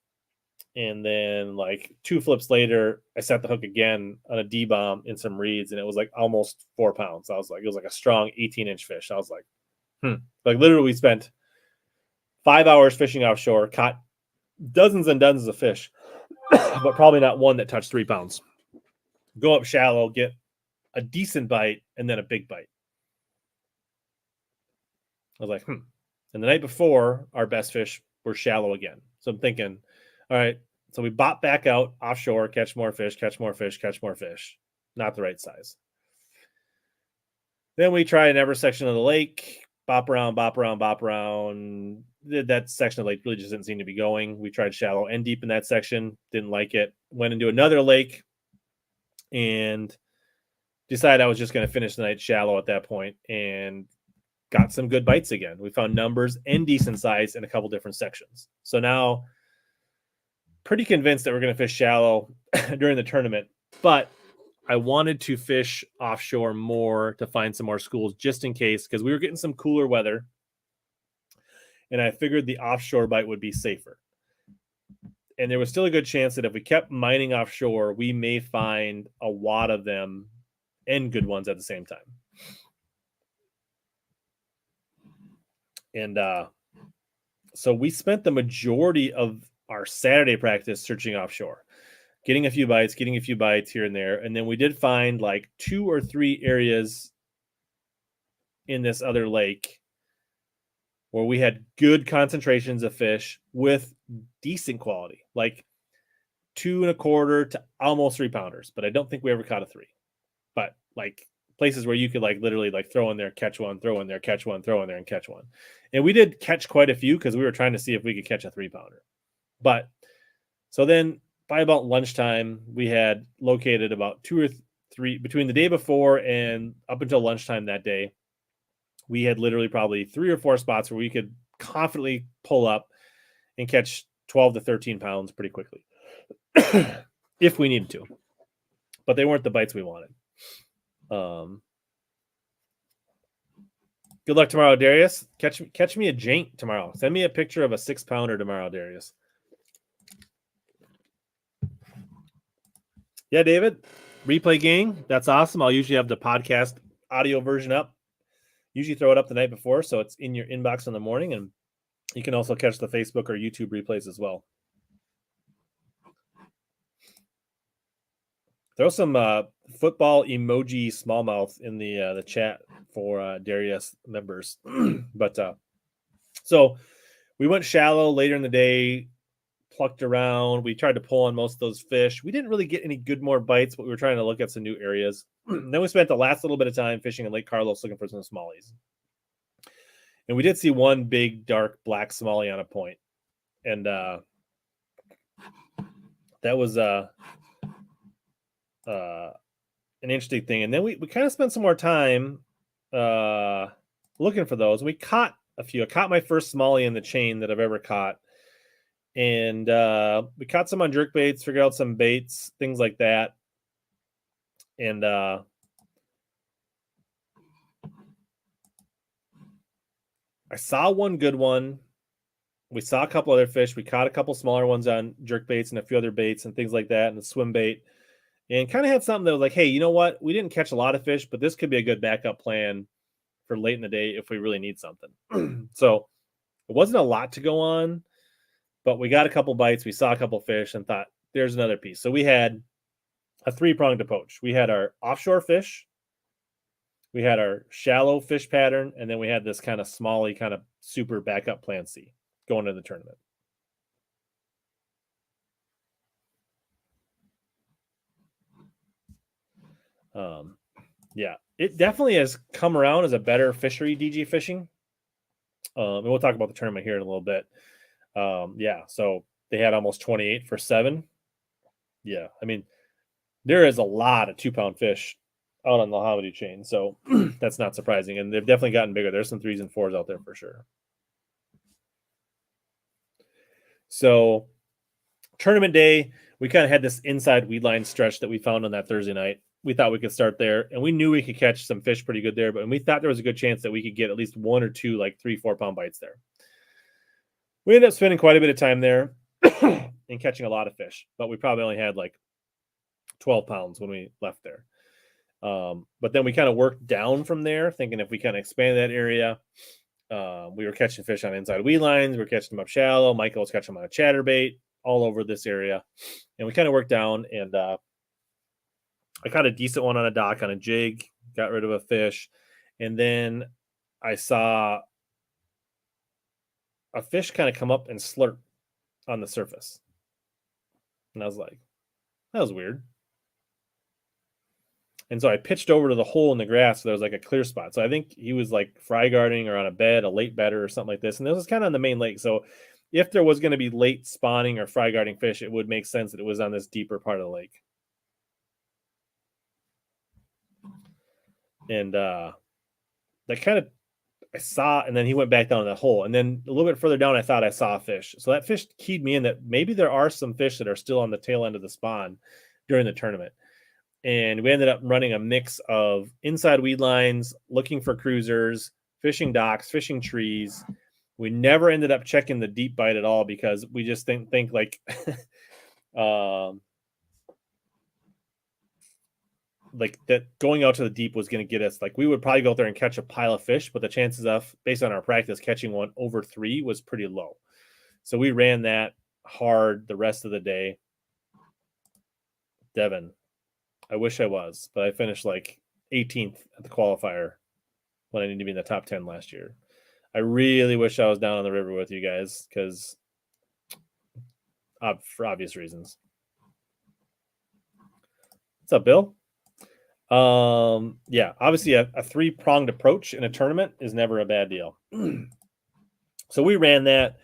And then like 2 flips later, I set the hook again on a D-bomb in some reeds, and it was like almost 4 pounds. I was like, it was like a strong 18-inch fish. I was like, like literally we spent 5 hours fishing offshore, caught dozens and dozens of fish, but probably not one that touched 3 pounds. Go up shallow, get a decent bite, and then a big bite. I was like, And the night before, our best fish were shallow again. So I'm thinking, all right, so we bop back out offshore, catch more fish, catch more fish, catch more fish. Not the right size. Then we try another section of the lake, bop around, bop around, bop around. That section of the lake really just didn't seem to be going. We tried shallow and deep in that section, didn't like it. Went into another lake and decided I was just going to finish the night shallow at that point, and got some good bites again. We found numbers and decent size in a couple different sections. So now pretty convinced that we're going to fish shallow during the tournament, but I wanted to fish offshore more to find some more schools just in case, because we were getting some cooler weather and I figured the offshore bite would be safer. And there was still a good chance that if we kept mining offshore, we may find a lot of them and good ones at the same time. And so we spent the majority of our Saturday practice searching offshore, getting a few bites here and there. And then we did find like 2 or 3 areas in this other lake where we had good concentrations of fish with decent quality, like 2 1/4 to almost 3 pounders. But I don't think we ever caught a 3. But like places where you could like literally like throw in there, catch one, throw in there, catch one, throw in there, and catch one. And we did catch quite a few because we were trying to see if we could catch a 3-pounder. But so then by about lunchtime, we had located about 2 or 3 between the day before and up until lunchtime that day. We had literally probably 3 or 4 spots where we could confidently pull up and catch 12 to 13 pounds pretty quickly if we needed to. But they weren't the bites we wanted. Good luck tomorrow, Darius. Catch me a jank tomorrow. Send me a picture of a 6-pounder tomorrow, Darius. Yeah, David. Replay gang. That's awesome. I'll usually have the podcast audio version up. Usually throw it up the night before, so it's in your inbox in the morning, and you can also catch the Facebook or YouTube replays as well. Throw some football emoji smallmouth in the chat for Darius members. But so we went shallow later in the day, plucked around. We tried to pull on most of those fish. We didn't really get any good more bites, but we were trying to look at some new areas. Then we spent the last little bit of time fishing in Lake Carlos looking for some smallies. And we did see one big, dark, black smallie on a point. And that was an interesting thing. And then we kind of spent some more time looking for those. We caught a few. I caught my first smallie in the chain that I've ever caught. And we caught some on jerk baits, figured out some baits, things like that. And I saw one good one. We saw a couple other fish. We caught a couple smaller ones on jerk baits and a few other baits and things like that, and a swim bait. And kind of had something that was like, hey, you know what? We didn't catch a lot of fish, but this could be a good backup plan for late in the day if we really need something. So it wasn't a lot to go on, but we got a couple bites. We saw a couple fish and thought, there's another piece. So we had a 3-pronged approach. We had our offshore fish, we had our shallow fish pattern, and then we had this kind of smallie, kind of super backup plan C going into the tournament. Yeah, it definitely has come around as a better fishery, DG fishing. And we'll talk about the tournament here in a little bit. Yeah, so they had almost 28 for 7. Yeah, I mean, there is a lot of 2-pound fish out on the Hamadi chain, so that's not surprising. And they've definitely gotten bigger. There's some 3s and 4s out there for sure. So tournament day, we kind of had this inside weed line stretch that we found on that Thursday night. We thought we could start there, and we knew we could catch some fish pretty good there, but we thought there was a good chance that we could get at least 1 or 2 like 3-4 pound bites there. We ended up spending quite a bit of time there. and catching a lot of fish, but we probably only had like 12 pounds when we left there. But then we kind of worked down from there, thinking if we kind of expand that area, we were catching fish on inside weed lines, we were catching them up shallow. Michael was catching them on a chatterbait all over this area, and we kind of worked down. And I caught a decent one on a dock on a jig, got rid of a fish, and then I saw a fish kind of come up and slurp on the surface, and I was like, that was weird. And so I pitched over to the hole in the grass. So there was like a clear spot. So I think he was like fry guarding or on a bed, a late bedder or something like this. And this was kind of on the main lake. So if there was going to be late spawning or fry guarding fish, it would make sense that it was on this deeper part of the lake. And that kind of I saw, and then he went back down in that hole. And then a little bit further down, I thought I saw a fish. So that fish keyed me in that maybe there are some fish that are still on the tail end of the spawn during the tournament. And we ended up running a mix of inside weed lines, looking for cruisers, fishing docks, fishing trees. We never ended up checking the deep bite at all because we just think like like that going out to the deep was going to get us. Like we would probably go out there and catch a pile of fish, but the chances of, based on our practice, catching one over 3 was pretty low. So we ran that hard the rest of the day. Devin, I wish I was, but I finished like 18th at the qualifier when I needed to be in the top 10 last year. I really wish I was down on the river with you guys because for obvious reasons. What's up, Bill? Yeah, obviously a 3-pronged approach in a tournament is never a bad deal. So we ran that.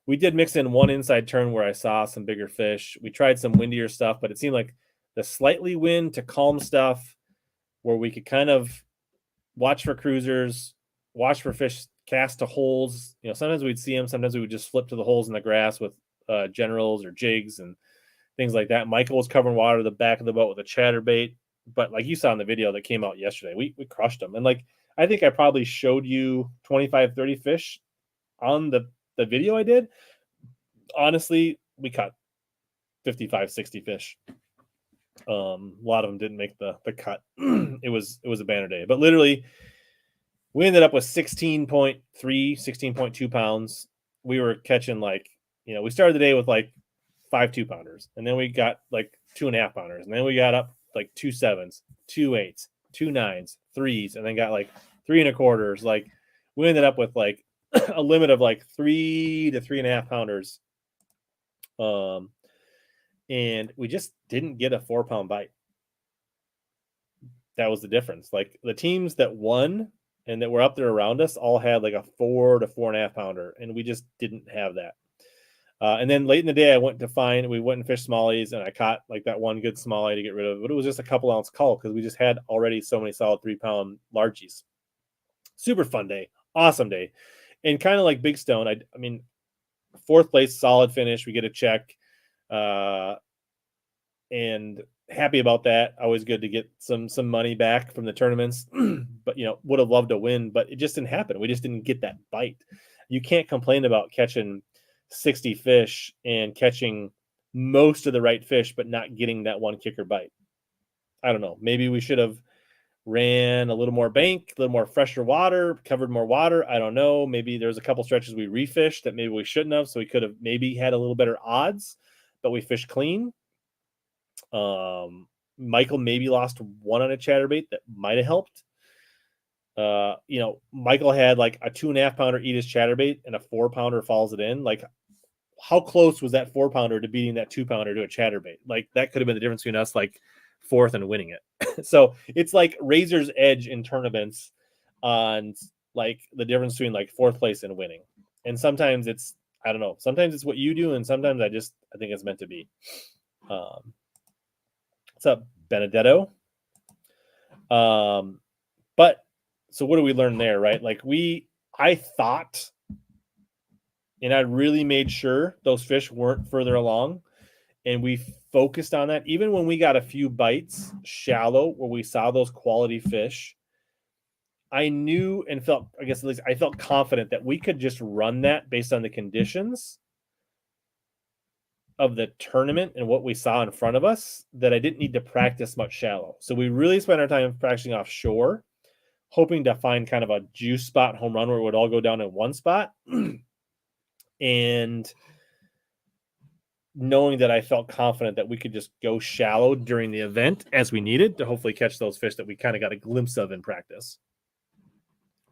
We did mix in one inside turn where I saw some bigger fish. We tried some windier stuff, but it seemed like the slightly wind to calm stuff where we could kind of watch for cruisers, watch for fish cast to holes. You know, sometimes we'd see them. Sometimes we would just flip to the holes in the grass with generals or jigs and things like that. Michael was covering water to the back of the boat with a chatterbait. But like you saw in the video that came out yesterday, we crushed them. And like, I think I probably showed you 25, 30 fish on the video I did. Honestly, we caught 55, 60 fish. A lot of them didn't make the cut. It was a banner day, but literally we ended up with 16.3, 16.2 pounds. We were catching like, you know, we started the day with like 5 2-pounders, and then we got like 2.5 pounders, and then we got up like 2 7s, 2 8s, 2 9s, 3s, and then got like 3 1/4. Like we ended up with like a limit of like 3 to 3.5 pounders. And we just didn't get a 4-pound bite. That was the difference. Like the teams that won and that were up there around us all had like a 4 to 4.5 pounder, and we just didn't have that. And then late in the day, we went and fished smallies, and I caught like that one good smallie to get rid of, but it was just a couple ounce cull because we just had already so many solid 3-pound largies. Super fun day, awesome day, and kind of like Big Stone. I mean, 4th place, solid finish. We get a check, and happy about that. Always good to get some money back from the tournaments, but you know, would have loved to win, but it just didn't happen. We just didn't get that bite. You can't complain about catching 60 fish and catching most of the right fish, but not getting that one kicker bite. I don't know. Maybe we should have ran a little more bank, a little more fresher water, covered more water. I don't know. Maybe there's a couple stretches we refished that maybe we shouldn't have. So we could have maybe had a little better odds, but we fished clean. Michael maybe lost one on a chatterbait that might have helped. You know, Michael had like a 2.5 pounder eat his chatterbait and a 4-pounder falls it in. Like, how close was that 4-pounder to beating that 2-pounder to a chatterbait? Like, that could have been the difference between us, like 4th and winning it. So it's like razor's edge in tournaments on like the difference between like 4th place and winning. And sometimes it's, I don't know, sometimes it's what you do, and sometimes I think it's meant to be. What's up, Benedetto? But so what do we learn there, right? Like I thought, and I really made sure those fish weren't further along, and we focused on that. Even when we got a few bites shallow where we saw those quality fish, I knew and felt, I guess at least I felt confident that we could just run that based on the conditions of the tournament and what we saw in front of us that I didn't need to practice much shallow. So we really spent our time practicing offshore, hoping to find kind of a juice spot home run where it would all go down in one spot. And knowing that I felt confident that we could just go shallow during the event as we needed to hopefully catch those fish that we kind of got a glimpse of in practice.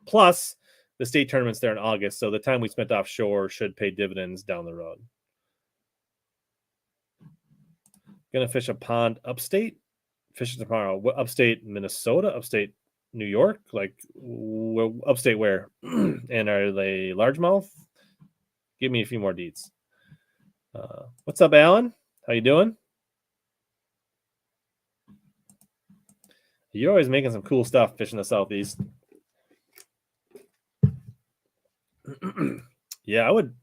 Plus, the state tournament's there in August, so the time we spent offshore should pay dividends down the road. Gonna fish a pond upstate. Fishing tomorrow. Upstate Minnesota, upstate New York, like upstate where? And are they largemouth? Give me a few more deets. What's up, Alan? How you doing? You're always making some cool stuff fishing the Southeast. Yeah, I would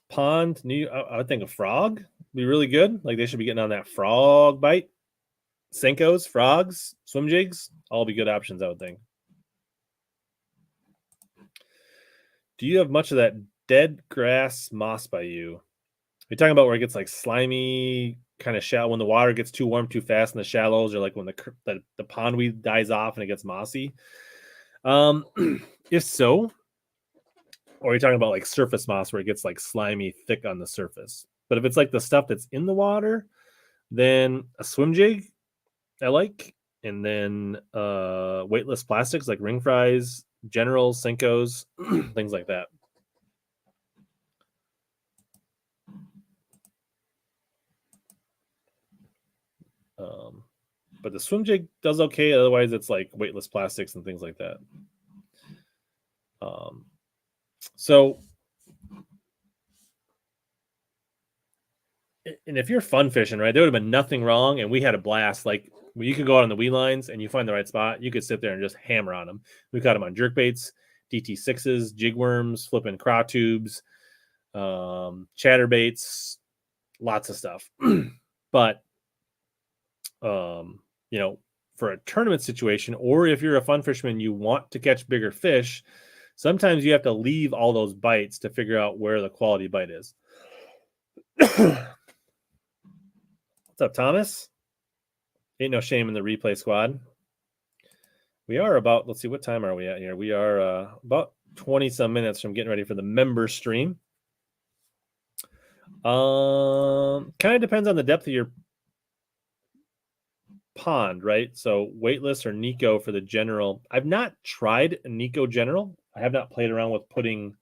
pond I would think a frog be really good. Like they should be getting on that frog bite. Senkos, frogs, swim jigs, all be good options, I would think. Do you have much of that dead grass moss by you? Are you talking about where it gets like slimy, kind of shallow when the water gets too warm too fast in the shallows, or like when the pondweed dies off and it gets mossy? If so, or are you talking about like surface moss where it gets like slimy, thick on the surface? But if it's like the stuff that's in the water, then a swim jig I like, and then weightless plastics like ring fries, Generals, Senkos, things like that. But the swim jig does okay. Otherwise, it's like weightless plastics and things like that. So, and if you're fun fishing, right, there would have been nothing wrong, and we had a blast. Like when you could go out on the weed lines and you find the right spot, you could sit there and just hammer on them. We caught them on jerkbaits, DT6s, jig worms, flipping craw tubes, chatterbaits, lots of stuff. But you know, for a tournament situation, or if you're a fun fisherman, you want to catch bigger fish, sometimes you have to leave all those bites to figure out where the quality bite is. What's up, Thomas? Ain't no shame in the replay squad. We are about, let's see, what time are we at here? We are about 20 some minutes from getting ready for the member stream. Kind of depends on the depth of your pond, right? So weightless or Nico for the general. I've not tried a Nico general. I have not played around with putting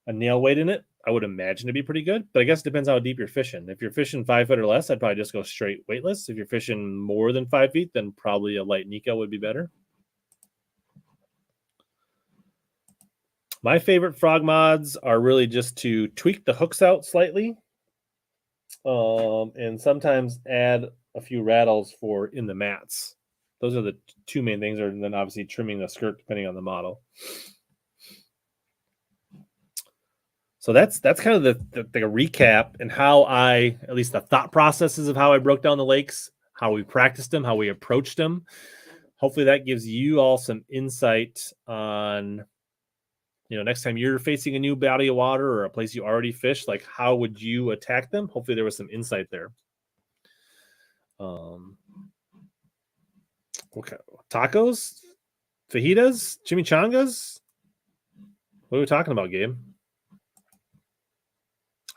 a nail weight in it. I would imagine to be pretty good, but I guess it depends how deep you're fishing. If you're fishing 5 foot or less, I'd probably just go straight weightless. If you're fishing more than 5 feet, then probably a light Nico would be better. My favorite frog mods are really just to tweak the hooks out slightly, and sometimes add a few rattles for in the mats. Those are the two main things, and then obviously trimming the skirt depending on the model. So that's kind of the recap and how I, at least the thought processes of how I broke down the lakes, how we practiced them, how we approached them. Hopefully that gives you all some insight on, you know, next time you're facing a new body of water or a place you already fished, like how would you attack them? Hopefully there was some insight there. Okay. Tacos, fajitas, chimichangas. What are we talking about, Gabe?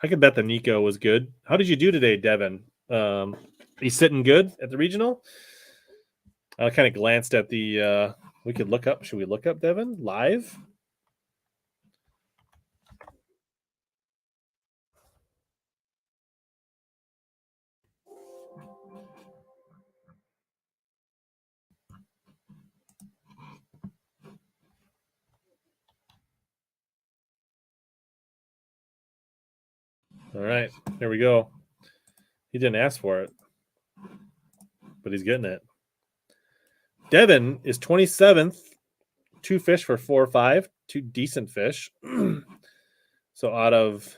I could bet the Nico was good. How did you do today, Devin? He's sitting good at the regional. I kind of glanced at the. We could look up. Should we look up Devin live? All right, here we go. He didn't ask for it, but he's getting it. Devin is 27th. 2 fish for 4 or 5. 2 decent fish. So out of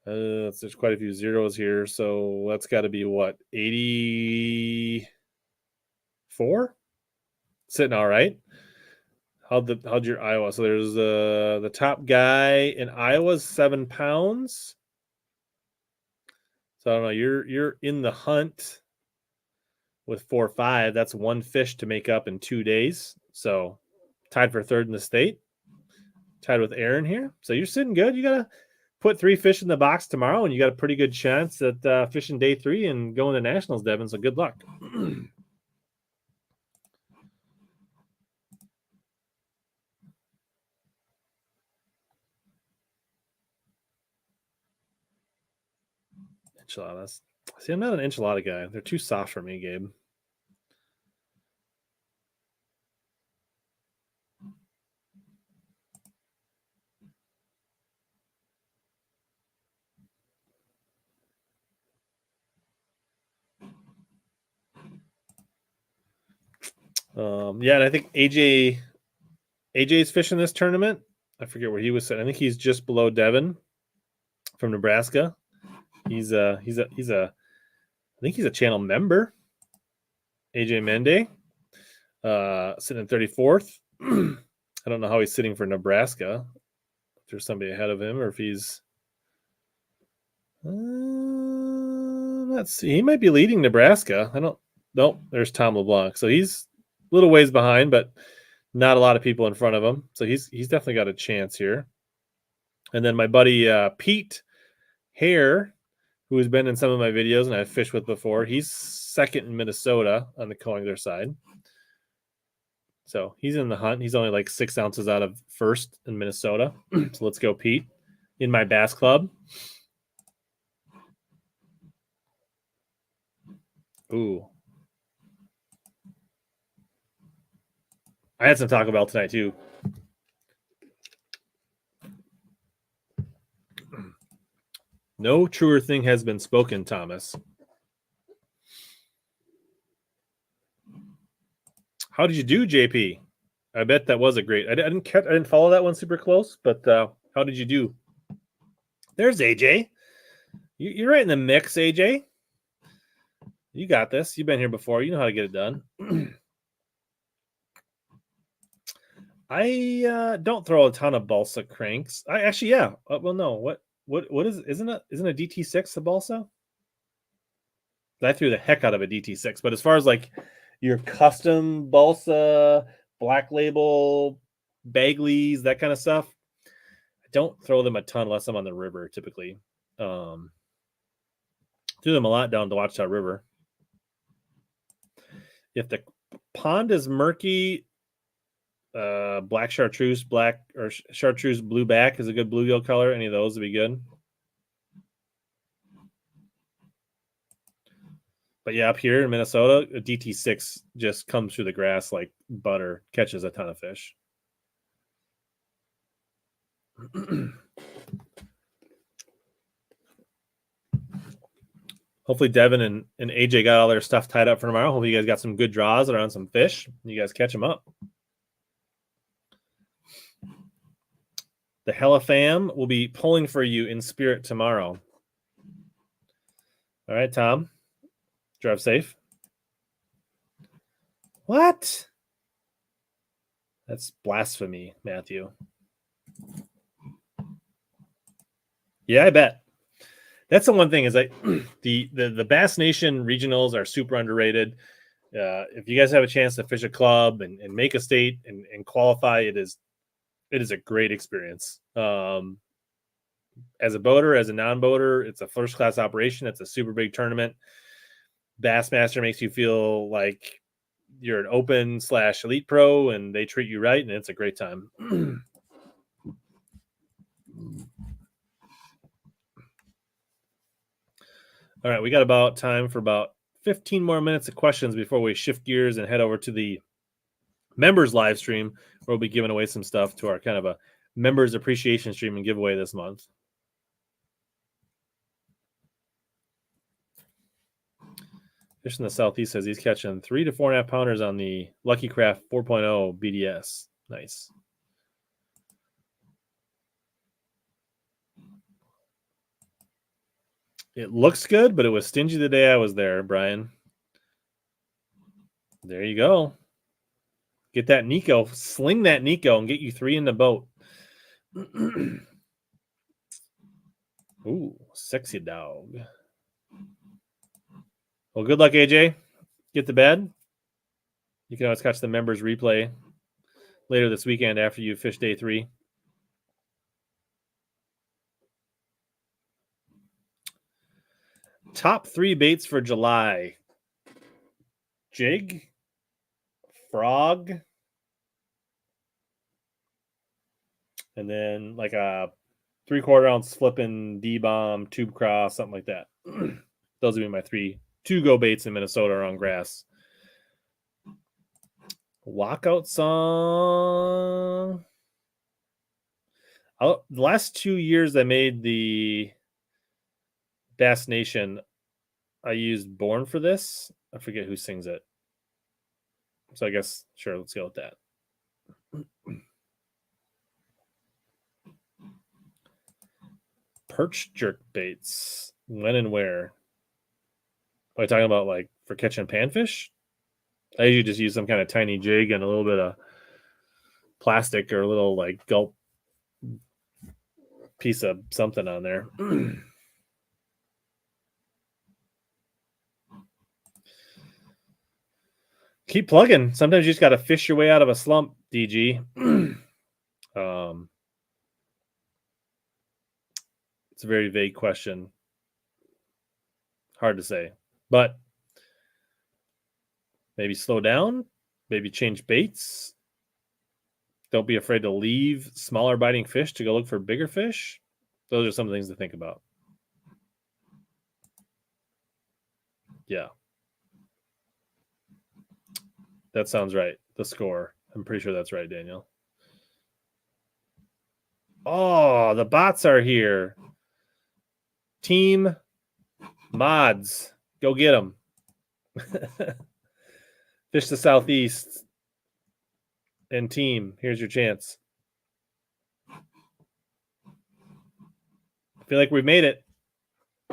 there's quite a few zeros here. So that's got to be what, 84? Sitting all right. How'd your Iowa? So there's the top guy in Iowa's 7 pounds. So I don't know. You're in the hunt with 4 or 5. That's one fish to make up in 2 days. So tied for third in the state. Tied with Aaron here. So you're sitting good. You gotta put 3 fish in the box tomorrow, and you got a pretty good chance at fishing day 3 and going to nationals, Devin. So good luck. Enchiladas. See, I'm not an enchilada guy. They're too soft for me, Gabe. Yeah, and I think AJ's fishing this tournament. I forget where he was sitting. I think he's just below Devin from Nebraska. He's I think he's a channel member. AJ Mende, sitting in 34th. I don't know how he's sitting for Nebraska. If there's somebody ahead of him, or if he's let's see. He might be leading Nebraska. I don't. Nope. There's Tom LeBlanc. So he's a little ways behind, but not a lot of people in front of him. So he's definitely got a chance here. And then my buddy Pete Hare, who has been in some of my videos and I've fished with before, he's second in Minnesota on the Coingler side. So he's in the hunt. He's only like 6 ounces out of first in Minnesota. So let's go, Pete, in my bass club. Ooh. I had some Taco Bell tonight too. No truer thing has been spoken, Thomas. How did you do, JP? I bet that was a great. I didn't follow that one super close, but how did you do? There's AJ. You're right in the mix, AJ. You got this. You've been here before. You know how to get it done. I don't throw a ton of balsa cranks. I actually, yeah. Well, no. What is? Isn't a DT6 a balsa? I threw the heck out of a DT6, but as far as like your custom balsa, black label, Bagleys, that kind of stuff, I don't throw them a ton unless I'm on the river. Typically, threw them a lot down the Watchtower River. If the pond is murky, black chartreuse, black or chartreuse blue back is a good bluegill color. Any of those would be good. But yeah, up here in Minnesota, a DT6 just comes through the grass like butter, catches a ton of fish. Hopefully Devin and AJ got all their stuff tied up for tomorrow. Hopefully you guys got some good draws around some fish. You guys catch them up. The Hella fam will be pulling for you in spirit tomorrow. All right, Tom. Drive safe. What? That's blasphemy, Matthew. Yeah, I bet. That's the one thing is like the Bass Nation regionals are super underrated. If you guys have a chance to fish a club and make a state and qualify, it is a great experience. As a boater, as a non-boater, it's a first-class operation. It's a super big tournament. Bassmaster makes you feel like you're an open/elite pro, and they treat you right, and it's a great time. All right, we got about time for about 15 more minutes of questions before we shift gears and head over to the members live stream, where we'll be giving away some stuff to our kind of a members appreciation stream and giveaway this month. Fish in the Southeast says he's catching 3 to 4.5 pounders on the Lucky Craft 4.0 BDS. Nice. It looks good, but it was stingy the day I was there, Brian. There you go. Get that Nico. Sling that Nico and get you 3 in the boat. Ooh, sexy dog. Well, good luck, AJ. Get to bed. You can always catch the members replay later this weekend after you fish day 3. Top 3 baits for July. Jig, frog, and then like a 3/4 ounce flipping D-bomb, tube cross, something like that. Those would be my 3 to-go baits in Minnesota on grass. Walkout song. The last 2 years I made the Bass Nation, I used Born for this. I forget who sings it. So I guess, sure, let's go with that. Perch jerk baits. When and where? Are you talking about like for catching panfish? I usually just use some kind of tiny jig and a little bit of plastic or a little like gulp piece of something on there. Keep plugging. Sometimes you just got to fish your way out of a slump, DG. It's a very vague question. Hard to say. But maybe slow down. Maybe change baits. Don't be afraid to leave smaller biting fish to go look for bigger fish. Those are some things to think about. Yeah. That sounds right. The score. I'm pretty sure that's right, Daniel. Oh, the bots are here. Team mods. Go get them. Fish the Southeast. And team, here's your chance. I feel like we've made it.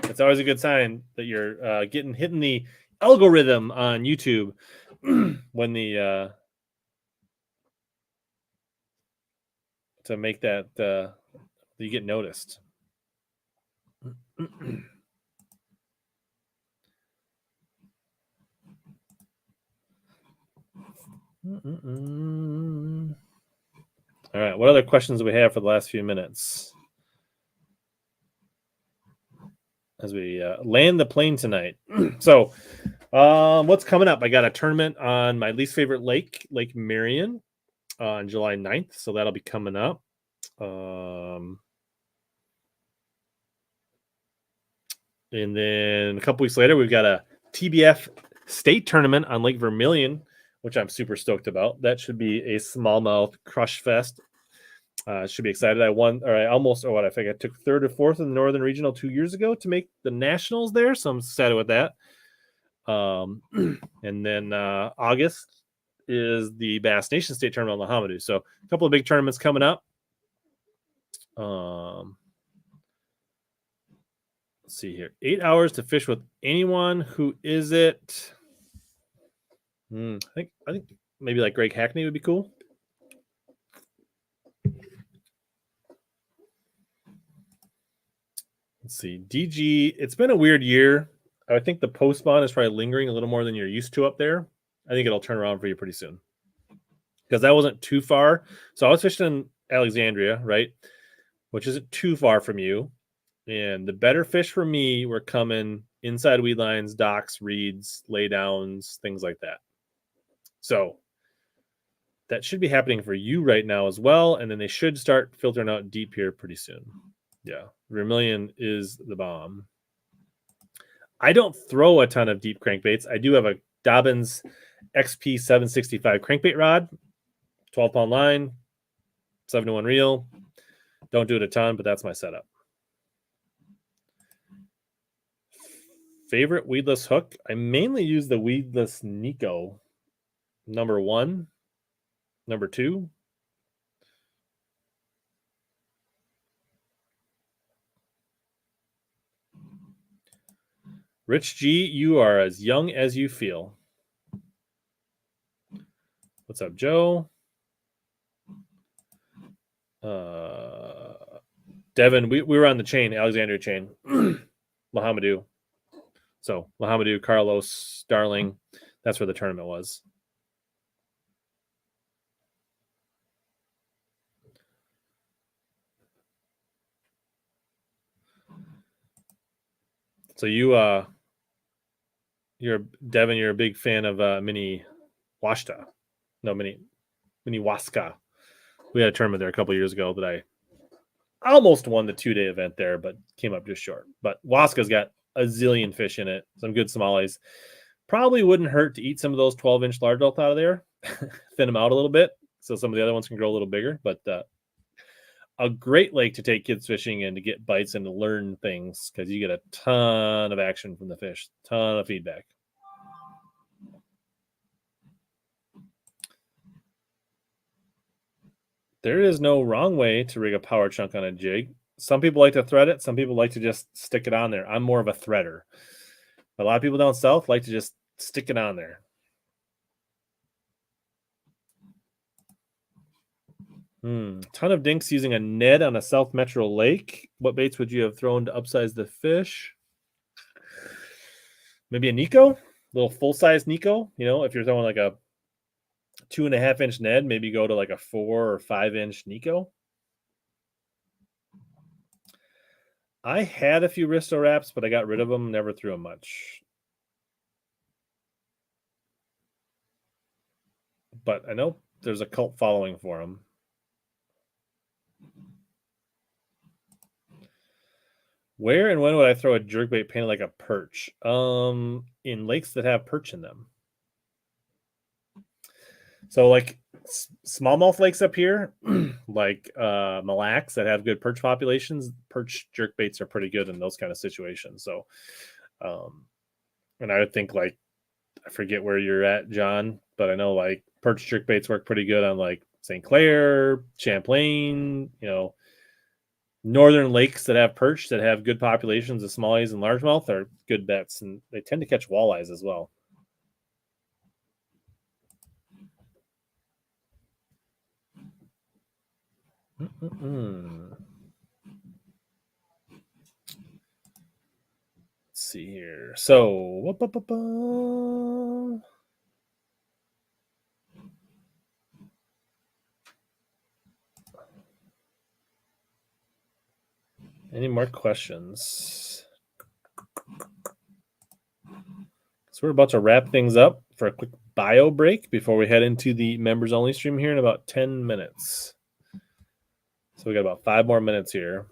It's always a good sign that you're hitting the algorithm on YouTube when the to make that you get noticed. All right, what other questions do we have for the last few minutes as we land the plane tonight? So what's coming up? I got a tournament on my least favorite lake, Lake Marion, on July 9th. So that'll be coming up. And then a couple weeks later, we've got a TBF state tournament on Lake Vermilion, which I'm super stoked about. That should be a smallmouth crush fest. Should be excited. I think I took 3rd or 4th in the Northern Regional 2 years ago to make the nationals there. So I'm excited with that. And then August is the Bass Nation State Tournament on the Hamadou. So a couple of big tournaments coming up. Let's see here. 8 hours to fish with anyone. Who is it? I think maybe like Greg Hackney would be cool. Let's see. DG, it's been a weird year. I think the post spawn is probably lingering a little more than you're used to up there. I think it'll turn around for you pretty soon. Because that wasn't too far. So I was fishing in Alexandria, right? Which isn't too far from you. And the better fish for me were coming inside weed lines, docks, reeds, laydowns, things like that. So that should be happening for you right now as well. And then they should start filtering out deep here pretty soon. Yeah. Vermilion is the bomb. I don't throw a ton of deep crankbaits. I do have a Dobbins XP 765 crankbait rod, 12-pound line, 7-to-1 reel. Don't do it a ton, but that's my setup. Favorite weedless hook? I mainly use the weedless Nico. Number 1, number 2. Rich G, you are as young as you feel. What's up, Joe? Devin, we were on the chain, Alexandria chain. Mohamedou. So Muhammadu, Carlos, Darling, that's where the tournament was. So you're Devin, you're a big fan of Mini Washta. No, Mini Waska. We had a tournament there a couple years ago that I almost won the 2-day event there, but came up just short. But Waska's got a zillion fish in it, some good somalis. Probably wouldn't hurt to eat some of those 12-inch largemouth out of there, thin them out a little bit, so some of the other ones can grow a little bigger. But a great lake to take kids fishing and to get bites and to learn things, because you get a ton of action from the fish, ton of feedback. There is no wrong way to rig a power chunk on a jig. Some people like to thread it. Some people like to just stick it on there. I'm more of a threader. A lot of people down south like to just stick it on there. Ton of dinks using a Ned on a South Metro lake. What baits would you have thrown to upsize the fish? Maybe a Nico, a little full-size Nico. You know, if you're throwing like a 2.5-inch Ned, maybe go to like a 4 or 5-inch Nico. I had a few Risto wraps, but I got rid of them. Never threw them much. But I know there's a cult following for them. Where and when would I throw a jerkbait painted like a perch? In lakes that have perch in them. So like smallmouth lakes up here, like Mille Lacs that have good perch populations, perch jerkbaits are pretty good in those kind of situations. So, and I would think like, I forget where you're at, John, but I know like perch jerkbaits work pretty good on like St. Clair, Champlain, you know, northern lakes that have perch that have good populations of smallies and largemouth are good bets, and they tend to catch walleyes as well. Let's see here. So, any more questions? So we're about to wrap things up for a quick bio break before we head into the members only stream here in about 10 minutes. So we got about 5 more minutes here.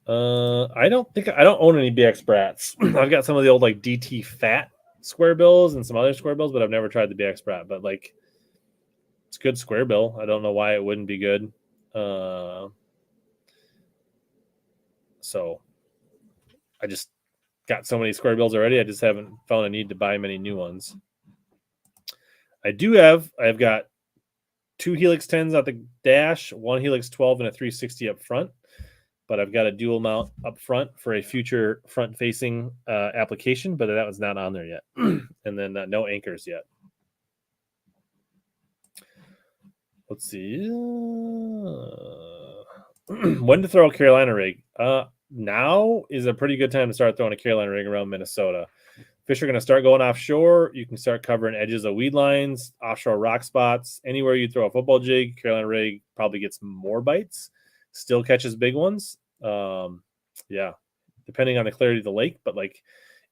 I don't own any BX Brats. I've got some of the old like DT Fat square bills and some other square bills, but I've never tried the BX Brat. But like, it's good square bill. I don't know why it wouldn't be good. So I just got so many square bills already. I just haven't found a need to buy many new ones. I've got 2 Helix 10s at the dash, 1 Helix 12 and a 360 up front. But I've got a dual mount up front for a future front-facing application, but that was not on there yet. And then no anchors yet. Let's see. When to throw a Carolina rig? Now is a pretty good time to start throwing a Carolina rig around Minnesota. Fish are going to start going offshore. You can start covering edges of weed lines, offshore rock spots. Anywhere you throw a football jig, Carolina rig probably gets more bites. Still catches big ones. Yeah, depending on the clarity of the lake. But like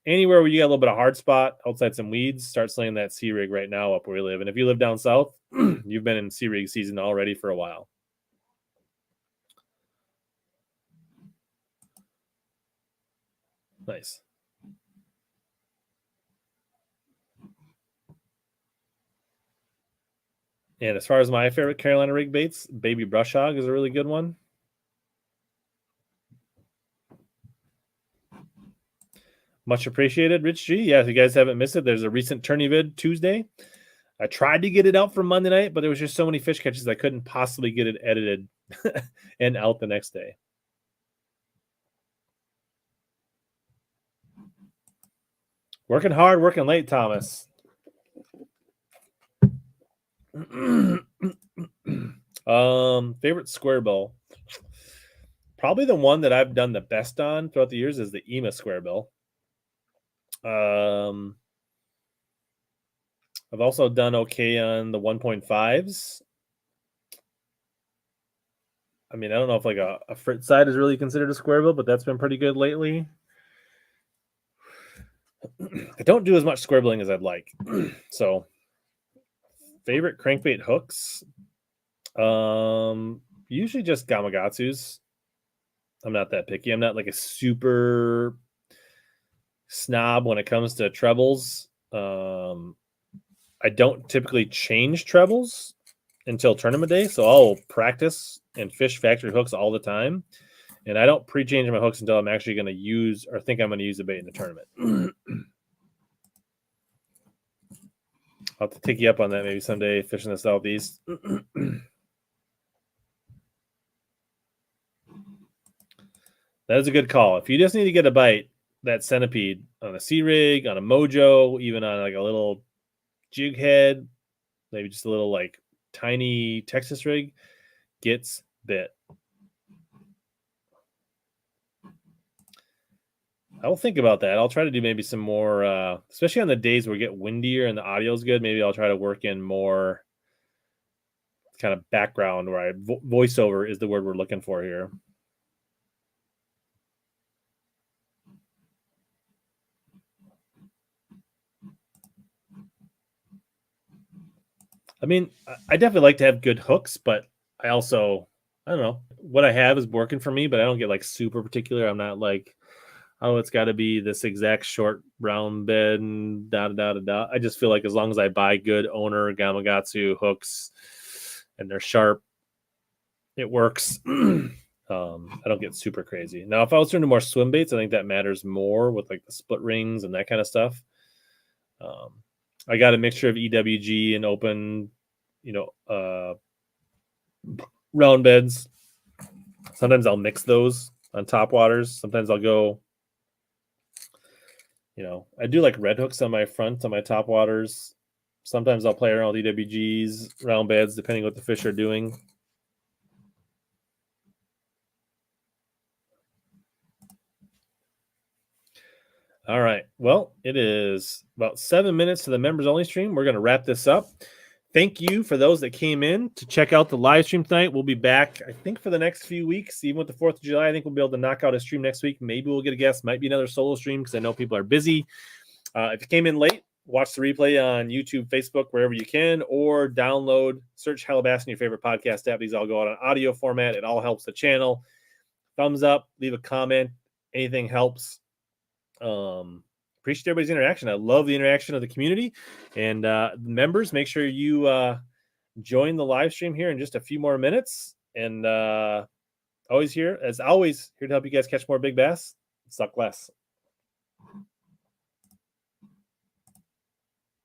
anywhere where you got a little bit of hard spot outside some weeds, start slaying that sea rig right now up where we live. And if you live down south, you've been in sea rig season already for a while. Nice. And as far as my favorite Carolina rig baits, baby brush hog is a really good one. Much appreciated, Rich G. Yeah, if you guys haven't missed it, there's a recent tourney vid Tuesday. I tried to get it out for Monday night, but there was just so many fish catches I couldn't possibly get it edited and out the next day. Working hard, working late, Thomas. Favorite square bill? Probably the one that I've done the best on throughout the years is the EMA square bill. I've also done okay on the 1.5s. I mean, I don't know if like a Fritz side is really considered a square bill, but that's been pretty good lately. I don't do as much square billing as I'd like. So, favorite crankbait hooks? Usually just Gamakatsus. I'm not that picky. I'm not like a super snob when it comes to trebles. I don't typically change trebles until tournament day, so I'll practice and fish factory hooks all the time. And I don't pre-change my hooks until I'm actually going to use or think I'm going to use a bait in the tournament. I'll have to take you up on that maybe someday, fishing the Southeast. That is a good call. If you just need to get a bite, that centipede on a sea rig, on a mojo, even on like a little jig head, maybe just a little like tiny Texas rig, gets bit. I'll think about that. I'll try to do maybe some more, especially on the days where we get windier and the audio is good. Maybe I'll try to work in more kind of background where voiceover is the word we're looking for here. I mean, I definitely like to have good hooks, but I don't know. What I have is working for me, but I don't get like super particular. I'm not like, oh, it's got to be this exact short round bed and da da da da. I just feel like as long as I buy good owner Gamakatsu hooks and they're sharp, it works. I don't get super crazy. Now, if I was doing more swim baits, I think that matters more with like the split rings and that kind of stuff. I got a mixture of EWG and open, round beds. Sometimes I'll mix those on top waters. Sometimes I'll go, I do like red hooks on my front, on my top waters. Sometimes I'll play around with EWGs, round beds, depending what the fish are doing. All right. Well, it is about 7 minutes to the members only stream. We're going to wrap this up. Thank you for those that came in to check out the live stream tonight. We'll be back, I think, for the next few weeks. Even with the 4th of July, I think we'll be able to knock out a stream next week. Maybe we'll get a guest. Might be another solo stream because I know people are busy. If you came in late, watch the replay on YouTube, Facebook, wherever you can, or download, search HellaBass in your favorite podcast app. These all go out on audio format. It all helps the channel. Thumbs up, leave a comment. Anything helps. Appreciate everybody's interaction. I love the interaction of the community. And members, make sure you join the live stream here in just a few more minutes. And always here to help you guys catch more big bass. Suck less.